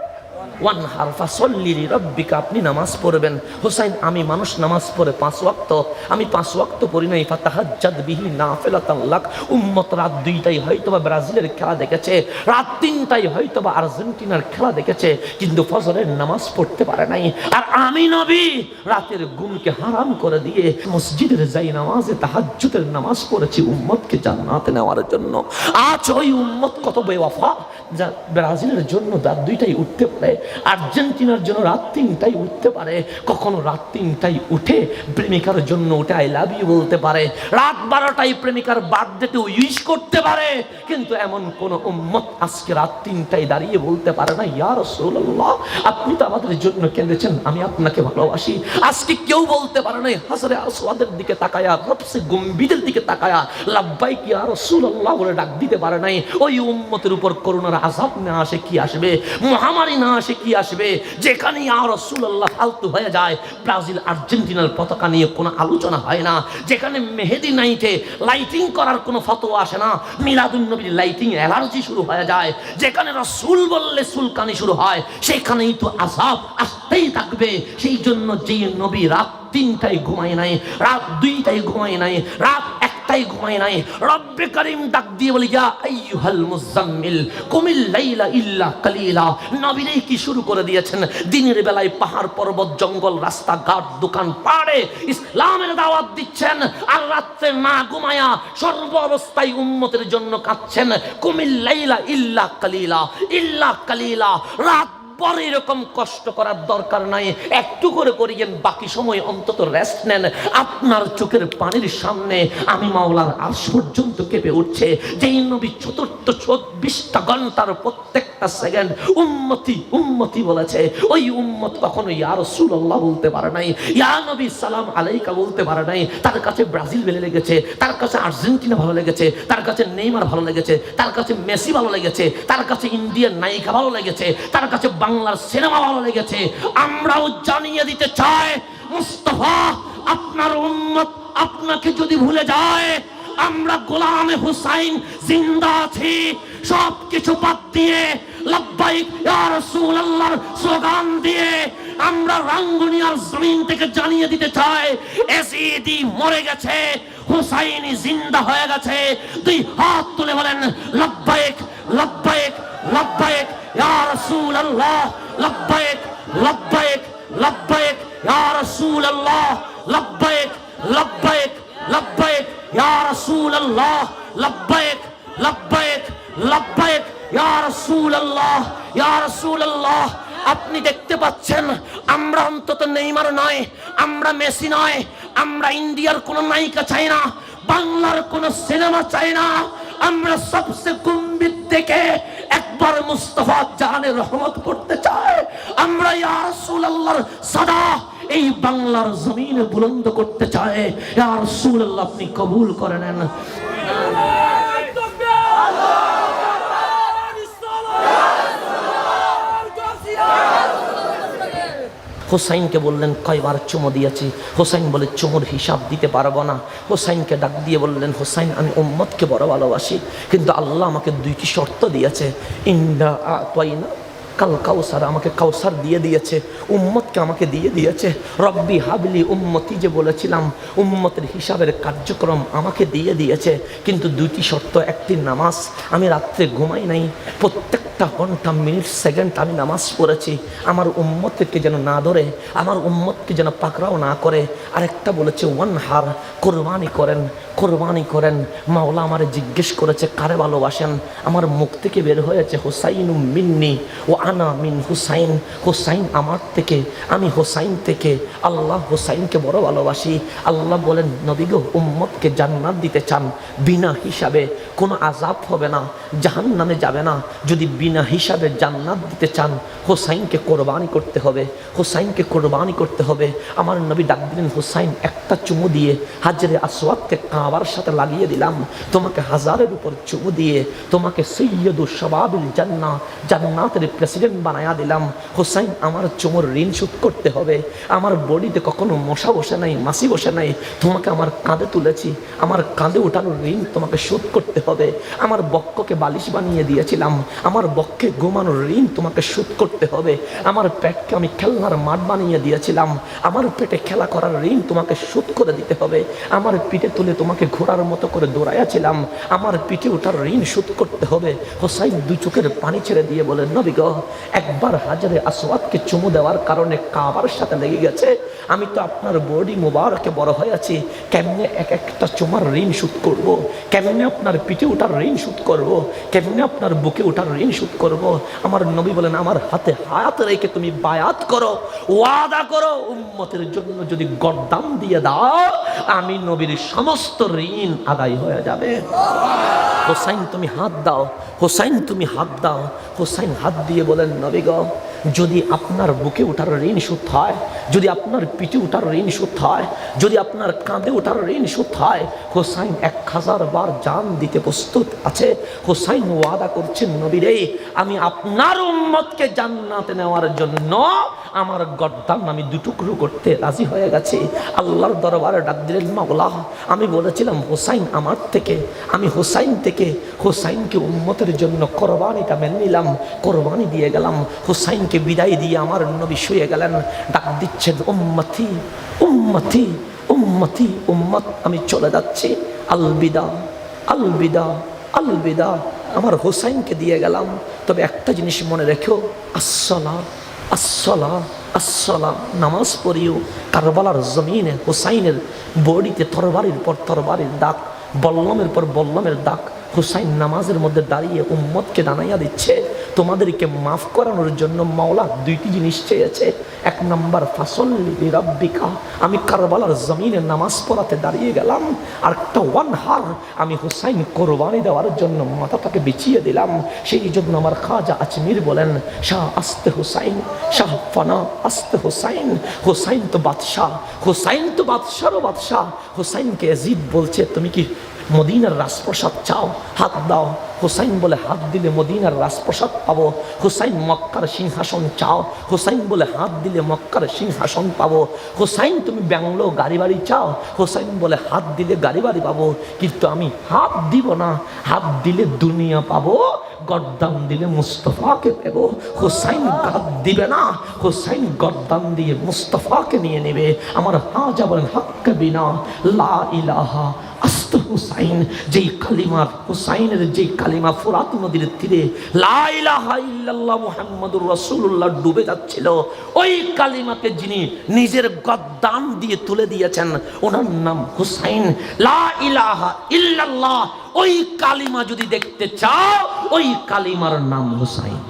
ওয়ানহার, ফাসল্লি লিরাব্বিকা, আপনি নামাজ পড়বেন। হোসাইন আমি মানুষ নামাজ পড়ে 5 ওয়াক্ত, আমি 5 ওয়াক্ত পড়ি নাই। ফাতাহাজ্জাদ বিহি নাফিলাতান লাক, উম্মত রাত 2টায় হয়তোবা ব্রাজিলের খেলা দেখেছে, রাত 3টায় হয়তোবা আর্জেন্টিনার খেলা দেখেছে, কিন্তু ফজরের নামাজ পড়তে পারে নাই। আর আমি নবী রাতের ঘুমকে হারাম করে দিয়ে মসজিদের যাই নামাজে তাহাজ্জুদের নামাজ পড়েছি উম্মতকে জান্নাতে নেওয়ার জন্য। আজ ওই উম্মত কত বেওয়াফা, যা ব্রাজিলের জন্য রাত 2টায় উঠতে পারে, আর্জেন্টিনার জন্য রাত 3টায় উঠতে পারে, কখনো রাত 3টায় উঠে প্রেমিকার জন্য উঠে আই লাভ ইউ বলতে পারে, রাত 12টায় প্রেমিকার বার্থডেতে উইশ করতে পারে। কিন্তু এমন কোন উম্মত আজকে রাত 3টায় দাঁড়িয়ে বলতে পারে না ইয়া রাসূলুল্লাহ আপনি তো আমাদের জন্য কেঁদেছেন, আমি আপনাকে ভালোবাসি। আজকে কেউ বলতে পারে না হাজরে আসওয়াদের দিকে তাকায়া, রবসে গম্ভীরের দিকে তাকায়া লাব্বাইক ইয়া রাসূলুল্লাহ বলে ডাক দিতে পারে নাই। ওই উম্মতের উপর করুণার আযাব না আসে কি আসবে, মহামারী না আসে কি আসবে। যেখানে ইয়া রাসূলুল্লাহ ফালতু হয়ে যায়, ব্রাজিল আর্জেন্টিনার পতাকা নিয়ে কোনো আলোচনা হয় না, যেখানে মেহেদি নাইটে লাইটিং করার কোনো ফতোয়া আসে না, মিলাদুন নবীর লাইটিং অ্যালার্জি শুরু হয়ে যায়, যেখানে রাসূল বললে চুলকানি শুরু হয়, সেখানেই তো আযাব আসতেই থাকবে। সেই জন্য যেই নবী রাত 3টায় ঘুমায় নাই, রাত 2টায় ঘুমায় নাই, রাত 1টায় ঘুমায় নাই, রব্বে কারীম ডাক দিয়ে বলি, ইয়া আইয়ুহাল মুযাম্মিল কুমিল লাইলা ইল্লা কালিলা। নবীরে কি শুরু করে দিয়েছেন, দিনের বেলায় পাহাড় পর্বত জঙ্গল রাস্তাঘাট দোকান পাড়ে ইসলামের দাওয়াত দিচ্ছেন, আর রাত্রে না ঘুমায়া সর্ব অবস্থায় উম্মতের জন্য কাঁদছেন। কুমিল লাইলা ইল্লা কালিলা, ইল্লা কালিলা, রাত পরে এরকম কষ্ট করার দরকার নাই, একটু করে করিয়েন, বাকি সময় অন্তত রেস্ট নেন। আপনার চোখের পানির সামনে আমি মাওলার আরশ পর্যন্ত কেঁপে উঠছে। যেই নবী চতুর্থ 24টা ঘন্টার প্রত্যেকটা সেকেন্ড উম্মতি উম্মতি বলেছে, ওই উম্মত কখনো ইয়া রাসূলুল্লাহ বলতে পারে নাই, ইয়া নবী সালাম আলাইকা বলতে পারে নাই। তার কাছে ব্রাজিল ভালো লেগেছে, তার কাছে আর্জেন্টিনা ভালো লেগেছে, তার কাছে নেইমার ভালো লেগেছে, তার কাছে মেসি ভালো লেগেছে, তার কাছে ইন্ডিয়ান নায়িকা ভালো লেগেছে, তার কাছে বাংলার সিনেমা ভালো লেগেছে। আমরাও জানিয়ে দিতে চাই, মুস্তাফা আপনার উম্মত আপনাকে যদি ভুলে যায়, আমরা গোলামে হুসাইন জিন্দা আছি, সব কিছু বাদ দিয়ে লাব্বাইক ইয়া রাসূলুল্লাহর স্লোগান দিয়ে আমরা রাঙ্গুনিয়ার জমিন থেকে জানিয়ে দিতে চাই, এজিদি মরে গেছে, হুসাইনি জিন্দা হয়ে গেছে। দুই হাত তুলে বলেন লাব্বাইক লাব্বাইক লাব্বাইক ইয়া রাসূলুল্লাহ, লাব্বাইক লাব্বাইক লাব্বাইক ইয়া রাসূলুল্লাহ, লাব্বাইক লাব্বাইক লাব্বাইক ইয়া রাসূলুল্লাহ, লাব্বাইক লাব্বাইক লাব্বাইক ইয়া রাসূলুল্লাহ, ইয়া রাসূলুল্লাহ। আপনি দেখতে পাচ্ছেন, আমরা অন্তত নেইমার নয়, আমরা মেসি নয়, আমরা ইন্ডিয়ার কোন নায়িকা চাই না, বাংলার কোন সিনেমা চাই না, আমরা সবচেয়ে গম্ভীর থেকে একবার মুস্তাফা জাহানের রহমত করতে চাই। আমরা ইয়া রাসূলুল্লাহর সাদা এই বাংলার জমিনে বুলন্দ করতে চাই। ইয়া রাসূলুল্লাহ আপনি কবুল করে নেন। হোসাইনকে বললেন কয়বার চুমো দিয়েছি? হোসাইন বলে চুমোর হিসাব দিতে পারবো না। হোসাইনকে ডাক দিয়ে বললেন, হোসাইন আমি উম্মতকে বড় ভালোবাসি, কিন্তু আল্লাহ আমাকে 2টি শর্ত দিয়েছে। ইন্না আতাইনা কাল কাউসার, আমাকে কাউসার দিয়ে দিয়েছে, উম্মতকে আমাকে দিয়ে দিয়েছে। রব্বি হাবলি উম্মতি যে বলেছিলাম, উম্মতের হিসাবের কার্যক্রম আমাকে দিয়ে দিয়েছে, কিন্তু 2টি শর্ত। একটি নামাজ, আমি রাত্রে ঘুমাই নাই, প্রত্যেকটা ঘন্টা মিনিট সেকেন্ড আমি নামাজ পড়েছি, আমার উম্মতকে যেন না ধরে, আমার উম্মতকে যেন পাকড়াও না করে। আরেকটা বলেছে ওয়ানহার, কোরবানি করেন, কোরবানি করেন। মাওলা আমারে জিজ্ঞেস করেছে কারে ভালোবাসেন, আমার মুখ থেকে বের হয়েছে হোসাইন মিন্নি ও আনা মিন হুসাইন, হোসাইন আমার থেকে, আমি হোসাইন থেকে। আল্লাহ হোসাইনকে বড় ভালোবাসি। আল্লাহ বলেন, নবী গো উম্মতকে জান্নাত দিতে চান, বিনা হিসাবে কোনো আযাব হবে না, জাহান্নামে যাবে না। যদি বিনা হিসাবে জান্নাত দিতে চান, হোসাইনকে কোরবানি করতে হবে, হোসাইনকে কোরবানি করতে হবে। আমার নবী ডাক দিলেন, হোসাইন একটা চুমু দিয়ে হাজরে আসওয়াদকে কাবার সাথে লাগিয়ে দিলাম, তোমাকে হাজারের উপর চুমু দিয়ে তোমাকে সৈয়দু শাবাবিল জান্নাহ, জান্নাতের প্রেসিডেন্ট বানায়া দিলাম। হোসাইন আমার চুমুর ঋণ শোধ করতে হবে। আমার বডিতে কখনো মশা বসে নাই, মাছি বসে নাই, তোমাকে আমার কাঁধে তুলেছি, আমার কাঁধে ওঠানোর ঋণ তোমাকে শোধ করতে হবে। আমার বক্ষকে বালিশ বানিয়ে দিয়েছিলাম, আমার বক্ষে ঘুমানোর ঋণ তোমাকে শোধ করতে হবে। আমার পেটকে আমি খেলনার মাঠ বানিয়ে দিয়েছিলাম, আমার পেটে খেলা করার ঋণ তোমাকে শোধ করে দিতে হবে। আমার পিঠে তুলে তোমাকে ঘোড়ার মতো করে দৌড়াইয়াছিলাম, আমার পিঠে ওঠার ঋণ শোধ করতে হবে। হোসাইন 2 চোখের পানি ছেড়ে দিয়ে বলেন, নবী গো একবার হাজরে আসওয়াদকে চুমু দেওয়ার কারণে কাবার সাথে লেগে গেছে, আমি তো আপনার বডি মুবারকে বড় হয়ে আছি, কেমনে এক একটা চুমার ঋণ শোধ করব, কেমনে আপনার পিঠে ওঠার ঋণ শোধ করব, কেমনে আপনার বুকে ওঠার ঋণ শোধ করব। আমার নবী বলেন, আমার হাতে হাত রেখে তুমি বায়াত করো, ওয়াদা করো, উম্মতের জন্য যদি গর্দান দিয়ে দাও, আমি নবীর সমস্ত ঋণ আদায় হয়ে যাবে। হোসাইন তুমি হাত দাও, হোসাইন তুমি হাত দাও। হোসাইন হাত দিয়ে বলেন, নবী গো যদি আপনার বুকে ওঠার ঋণ শোধ হয়, যদি আপনার পিঠে ওঠার ঋণ শোধ হয়, যদি আপনার কাঁধে ওঠার ঋণ শোধ হয়, হোসাইন 1000 বার জান দিতে প্রস্তুত আছে। হোসাইন ওয়াদা করছেন, নবী রে, আমি আপনার উম্মতকে জান্নাতে নেওয়ার জন্য আমার গর্দান আমি দুটুকরো করতে রাজি হয়ে গেছি। আল্লাহর দরবারে ডাক দিলেন, মাওলা, আমি বলেছিলাম হোসাইন আমার থেকে, আমি হোসাইন থেকে হোসাইনকে উম্মতের জন্য কোরবানিটা মেনে নিলাম, কোরবানি দিয়ে গেলাম। হোসাইনকে বিদায় দিয়ে আমার নবী শুয়ে গেলেন। ডাক দিচ্ছেন, উম্মতি উম্মতি উম্মতি উম্মত, আমি চলে যাচ্ছি, আলবিদা আলবিদা আলবিদা, আমার হোসাইনকে দিয়ে গেলাম। তবে একটা জিনিস মনে রেখো, আসসালা আসসালা আসসালা, নামাজ পড়িও। কারবালার জমিনে হোসাইনের বডিতে তরবারির পর তরবারির দাগ, বল্লমের পর বল্লমের দাগ। হুসাইন নামাজের মধ্যে দাঁড়িয়ে উম্মতকে জানাইয়া দিচ্ছে, তোমাদেরকে মাফ করানোর জন্য মাওলা দুইটি জিনিস চেয়েছে। 1 নম্বর, ফাসল্লি লিরাব্বিকা, আমি কারবালার জমিনে নামাজ পড়াতে দাঁড়িয়ে গেলাম। আর একটা ওয়ানহার, আমি হুসাইন কোরবানি দেওয়ার জন্য মাথাটাকে বিছিয়ে দিলাম। সেই জন্য আমার খাজা আজমির বলেন, শাহ আস্তে হুসাইন, শাহ ফানা আস্তে হুসাইন। হুসাইন তো বাদশাহ, হুসাইন তো বাদশারও বাদশাহ। হুসাইনকে ইয়াজিদ বলছে, তুমি কি মদিনার রাজপ্রসাদ চাও? হাত দাও। হুসাইন বলে, হাত দিলে মদিনার রাজপ্রসাদ পাবো। হুসাইন, মক্কার সিংহাসন চাও? হুসাইন বলে, হাত দিলে মক্কার সিংহাসন পাবো। হুসাইন, তুমি ব্যাংলো গাড়ি বাড়ি চাও? হুসাইন বলে, হাত দিলে গাড়ি বাড়ি পাবো, কিন্তু আমি হাত দিব না। হাত দিলে দুনিয়া পাবো, গর্দান দিলে মুস্তফাকে পেবো। হুসাইন হাত দিবে না, হুসাইন গর্দান দিয়ে মুস্তফাকে নিয়ে নেবে। আমার হাজা বলেন, হাক্কা বিনা লা ইলাহা আস্তে হুসাইন। যেই কালিমার, হুসাইনের যেই কালিমা ফুরাত নদীর তীরে লা ইলাহা ইল্লাল্লাহ মুহাম্মাদুর রাসূলুল্লাহ ডুবে যাচ্ছিল, ওই কালিমাকে যিনি নিজের গর্দান দিয়ে তুলে দিয়েছেন, ওনার নাম হুসাইন। লা ইলাহা ইল্লাল্লাহ, ওই কালিমা যদি দেখতে চাও, ওই কালিমার নাম হুসাইন।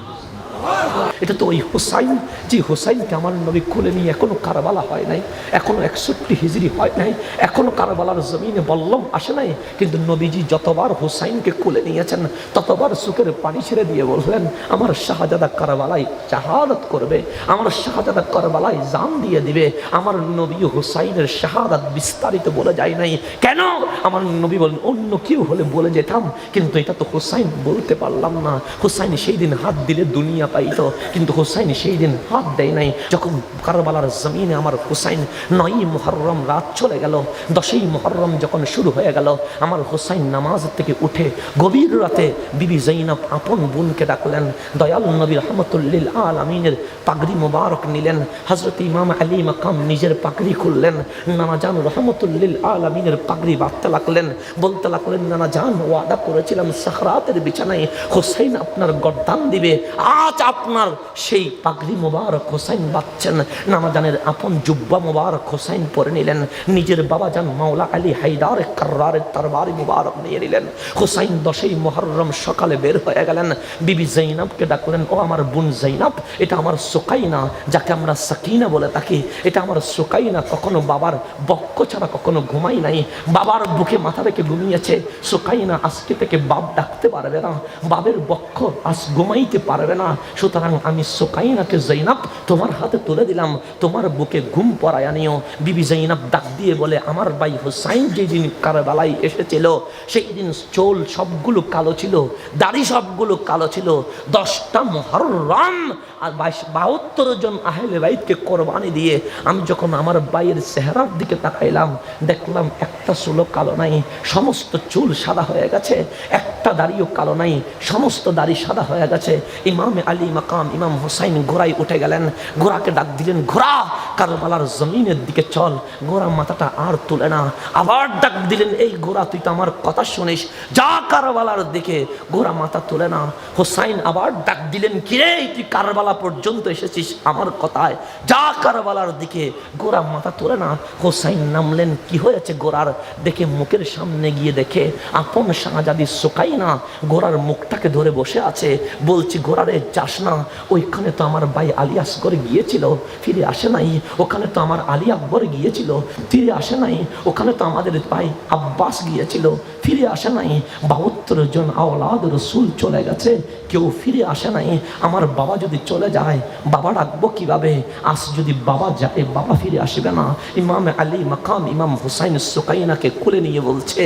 এটা তো ওই হুসাইন, যে হুসাইনকে আমার নবী কোলে নিয়ে, এখনো কারবালা হয় নাই, এখনো 61 হিজরি হয় নাই, এখনো কারবালার জমিনে বল্লম আসে নাই, কিন্তু নবীজি যতবার হুসাইনকে কোলে নিয়েছেন ততবার চোখের পানি ছেড়ে দিয়ে বললেন, আমার শাহজাদা কারবালায় শাহাদাত করবে, আমার শাহজাদা কারবালায় জান দিয়ে দিবে। আমার নবী হুসাইনের শাহাদাত বিস্তারিত বলে যায় নাই। কেন? আমার নবী বলেন, অন্য কেউ হলে বলে যেতাম, কিন্তু এটা তো হুসাইন বলতে পারলাম না। হুসাইন সেই দিন হাত দিলে দুনিয়া পাইতো, কিন্তু হুসাইন সেই দিন হাত দেয় নাই। যখন কারবালার জমিনে আমার হুসাইন, 9ই মুহররম রাত চলে গেল, 10ই মুহররম যখন শুরু হয়ে গেল, আমার হুসাইন নামাজ থেকে উঠে গভীর রাতে বিবি জৈনব আপন বোনকে ডাকলেন। দয়াল নবী রাহমাতুল লিল আলামিনের পাগড়ি মোবারক নিলেন। হযরত ইমাম আলী মাকাম নিজের পাগড়ি খুললেন। নানা জান রাহমাতুল লিল আলামিনের পাগড়ি বাঁধতে লাগলেন। বলতে লাগলেন, নানা জান, ওয়াদা করেছিলাম সাখরাতের বিছানায় হুসাইন আপনার গর্দান দিবে, আজ আপনার সেই পাগড়ি মোবারক হুসাইন বাঁধছেন। নানা জানের আপন জুব্বা মোবারক হুসাইন পরে নিলেন। নিজের বাবা জান মাওলা আলী হায়দার কাররারের তরবারি মোবারক নিয়ে নিলেন। হুসাইন 10ই মুহররম সকালে বের হয়ে গেলেন। বিবি জৈনবকে ডাকলেন, ও আমার বোন জৈনব, এটা আমার সুকাইনা, যাকে আমরা সাকিনা বলে থাকি, এটা আমার সুকাইনা। কখনো বাবার বক্ষ ছাড়া কখনো ঘুমাই নাই, বাবার বুকে মাথা রেখে ঘুমিয়েছে। সুকাইনা আজকে থেকে বাপ ডাকতে পারবে না, বাবের বক্ষ আজ ঘুমাইতে পারবে না। সুতরাং আমি সুকাইনাকে জৈনব তোমার হাতে তুলে দিলাম, তোমার বুকে ঘুম পড়ায় আনিও। বিবি জৈনব ডাক দিয়ে বলে, আমার ভাই হুসাইন যেদিন কারবালায় এসেছিল, সেই দিন চুল সবগুলো কালো ছিল, দাড়ি সবগুলো কালো ছিল। 10টা মুহররম আর 72 জন আহলে বাইতকে কোরবানি দিয়ে আমি যখন আমার ভাইয়ের চেহারার দিকে তাকাইলাম, দেখলাম একটা চুলও কালো নাই, সমস্ত চুল সাদা হয়ে গেছে। একটা দাড়িও কালো নাই, সমস্ত দাড়ি সাদা হয়ে গেছে। ইমাম আলী মাকাম ইমাম হুসাইন ঘোড়ায় উঠে গেলেন। ঘোড়াকে ডাক দিলেন, ঘোড়া কারবালার জমিনের দিকে চল। ঘোড়া মাথাটা আর তুলে না। আবার ডাক দিলেন, এই ঘোড়া, তুই তো আমার কথা শুনিস, যা কারবালার দিকে। ঘোড়া মাথা তুলে না। হুসাইন আবার ডাক দিলেন, কিরে, তুই কারবালা পর্যন্ত এসেছিস আমার কথায়, যা কারবালার দিকে। ঘোড়া মাথা তুলে না। হুসাইন নামলেন। কি হয়েছে ঘোড়ার? দেখে মুখের সামনে গিয়ে দেখে আপন শাহজাদি সুকাইনা ঘোড়ার মুখটাকে ধরে বসে আছে। বলছি, ঘোড়ারে যা যাস না, ওইখানে তো আমার ভাই আলী আসগর গিয়েছিল, ফিরে আসে নাই। ওখানে তো আমার আলী আকবর গিয়েছিল, ফিরে আসে নাই। ওখানে তো আমাদের ভাই আব্বাস গিয়েছিল, ফিরে আসে নাই। 72 জন আওলাদ রসুল চলে গেছে, কেউ ফিরে আসে নাই। আমার বাবা যদি চলে যায়, বাবা রাখবো কিভাবে? আজ যদি বাবা যায়, বাবা ফিরে আসবে না। ইমাম আলী মাকাম ইমাম হুসাইন সুকাইনাকে কোলে নিয়ে বলছে,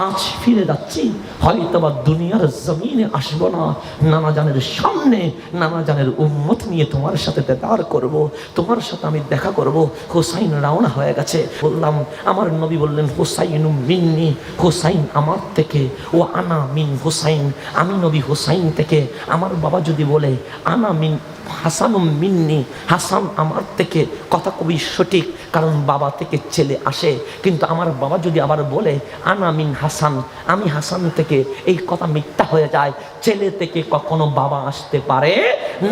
আজ ফিরে যাচ্ছি, হয়তো বা দুনিয়ার জমিনে আসবো না, নানা জানের সামনে নানা জানের উম্মত নিয়ে তোমার সাথে দেদার করব, তোমার সাথে আমি দেখা করব। হুসাইন রওনা হয়ে গেছে। বললাম, আমার নবী বললেন, হুসাইন মিন্নি, হুসাইন আমার থেকে, ও আনা মিন হুসাইন, আমি নবী হুসাইন থেকে। আমার বাবা যদি বলে আনা মিন হাসান মিন্নি, হাসান আমার থেকে, কথা খুবই সঠিক, কারণ বাবা থেকে ছেলে আসে। কিন্তু আমার বাবা যদি আবার বলে আনা মিন হাসান, আমি হাসান থেকে, এই কথা মিথ্যা হয়ে যায়। ছেলে থেকে কখনো বাবা আসতে পারে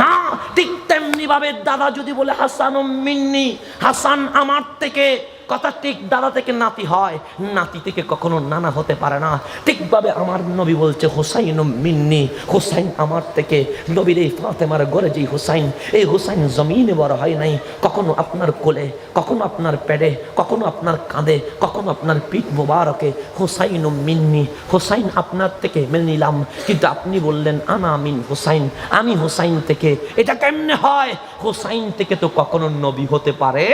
না। ঠিক তেমনি ভাবে দাদা যদি বলে হাসান মিন্নি, হাসান আমার থেকে, কথা ঠিক, দাদা থেকে নাতি হয়, নাতি থেকে কখনো নানা হতে পারে না। ঠিকভাবে আমার নবী বলছে হুসাইন মিন্নি, হুসাইন আমার থেকে। নবীর এই ফাতেমার ঘরে যেই হুসাইন, এই হুসাইন জমিনে বড় হয় নাই, কখনো আপনার কোলে, কখনো আপনার পেটে, কখনো আপনার কাঁধে, কখনো আপনার পিঠ মোবারকে। হুসাইন মিন্নি, হুসাইন আপনার থেকে মেনে নিলাম, কিন্তু আপনি বললেন আনা মিন হুসাইন, আমি হুসাইন থেকে। এটা কেমনে হয়? হুসাইন থেকে তো কখনো নবী হতে পারে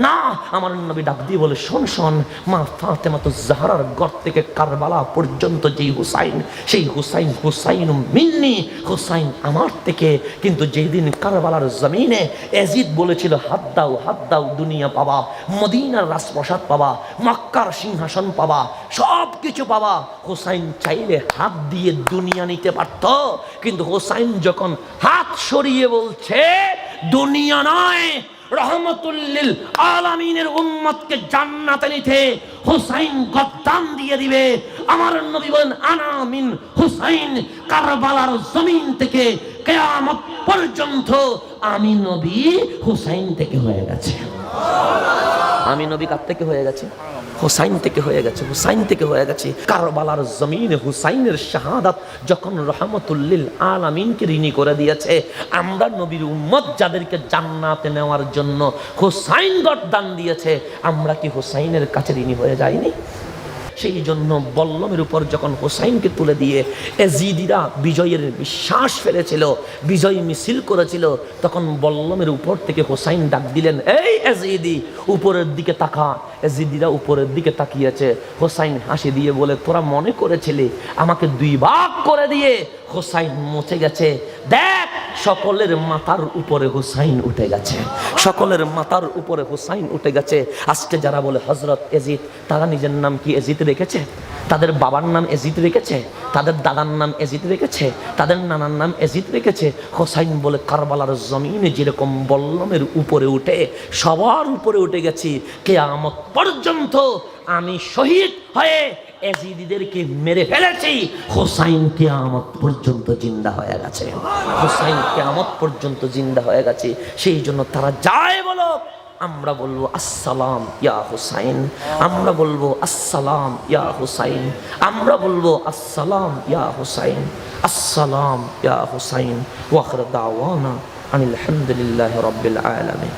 না। আমার নবী ডাক দিয়ে বলে, শোন শোন, মা ফাতেমা তো জাহরার ঘর থেকে কারবালা পর্যন্ত যেই হুসাইন, সেই হুসাইন হুসাইন মিন্নি, হুসাইন আমার থেকে। কিন্তু যেই দিন কারবালার জমিনে এজিদ বলেছিল হাত দাও দুনিয়া পাবা, মদিনার রাজপ্রাসাদ পাবা, মক্কার সিংহাসন পাবা, সব কিছু পাবা, হুসাইন চাইলে হাত দিয়ে দুনিয়া নিতে পারত। কিন্তু হুসাইন যখন হাত সরিয়ে বলছে দুনিয়া নয়, রহমতুল্লিল আলামিনের উম্মতকে জান্নাতে নিতে হুসাইন গদ্দান দিয়ে দিবে। আমার নবী বলেন আনা মিন হুসাইন, কারবালার জমিন থেকে কিয়ামত পর্যন্ত আমি নবী হুসাইন থেকে হয়ে গেছে। আমি নবী কার থেকে হয়ে গেছে? হুসাইন থেকে হয়ে গেছে, হুসাইন থেকে হয়ে গেছে। কারবালার জমিনে হুসাইনের শাহাদাত যখন রহমতুল্লিল আলামিনকে ঋণী করে দিয়েছে, আমরা নবীর উম্মত যাদেরকে জান্নাতে নেওয়ার জন্য হুসাইন গদ্দান দিয়েছে, আমরা কি হুসাইনের কাছে ঋণী হয়ে যাইনি? সেই জন্য বল্লমের উপর যখন হুসাইনকে তুলে দিয়ে এজিদিরা বিজয়ের বিশ্বাস ফেলেছিল, বিজয় মিছিল করেছিল, তখন বল্লমের উপর থেকে হুসাইন ডাক দিলেন, এই এজিদি উপরের দিকে তাকা। এজিদিরা উপরের দিকে তাকিয়েছে। হুসাইন হাসি দিয়ে বলে, তোরা মনে করেছিলি আমাকে দুই ভাগ করে দিয়ে হুসাইন মুছে গেছে? দেখ, সকলের মাথার উপরে হুসাইন উঠে গেছে, সকলের মাথার উপরে হুসাইন উঠে গেছে। আজকে যারা বলে হযরত এজিদ, তারা নিজের নাম কি এজিদ রেখেছে? তাদের বাবার নাম এজিদ রেখেছে, তাদের দাদার নাম এজিদ রেখেছে, তাদের নানার নাম এজিদ রেখেছে। হুসাইন বলে, কারবালার জমিনে যেরকম বল্লমের উপরে উঠে সবার উপরে উঠে গেছি, কিয়ামত পর্যন্ত আমি শহীদ হয়ে এজিদিদেরকে মেরে ফেলেছি, হুসাইন কিয়ামত পর্যন্ত জিন্দা হয়ে গেছে, হুসাইন কিয়ামত পর্যন্ত জিন্দা হয়ে গেছে। সেই জন্য তারা যায় বলো, আমরা বলবো আসসালাম ইয়া হুসাইন, আমরা বলবো আসসালাম ইয়া হুসাইন, আমরা বলবো আসসালাম ইয়া হুসাইন, আসসালাম ইয়া হুসাইন। ওয়া আখির দাওয়ানা আনিল হামদুলিল্লাহি রাব্বিল আলামিন।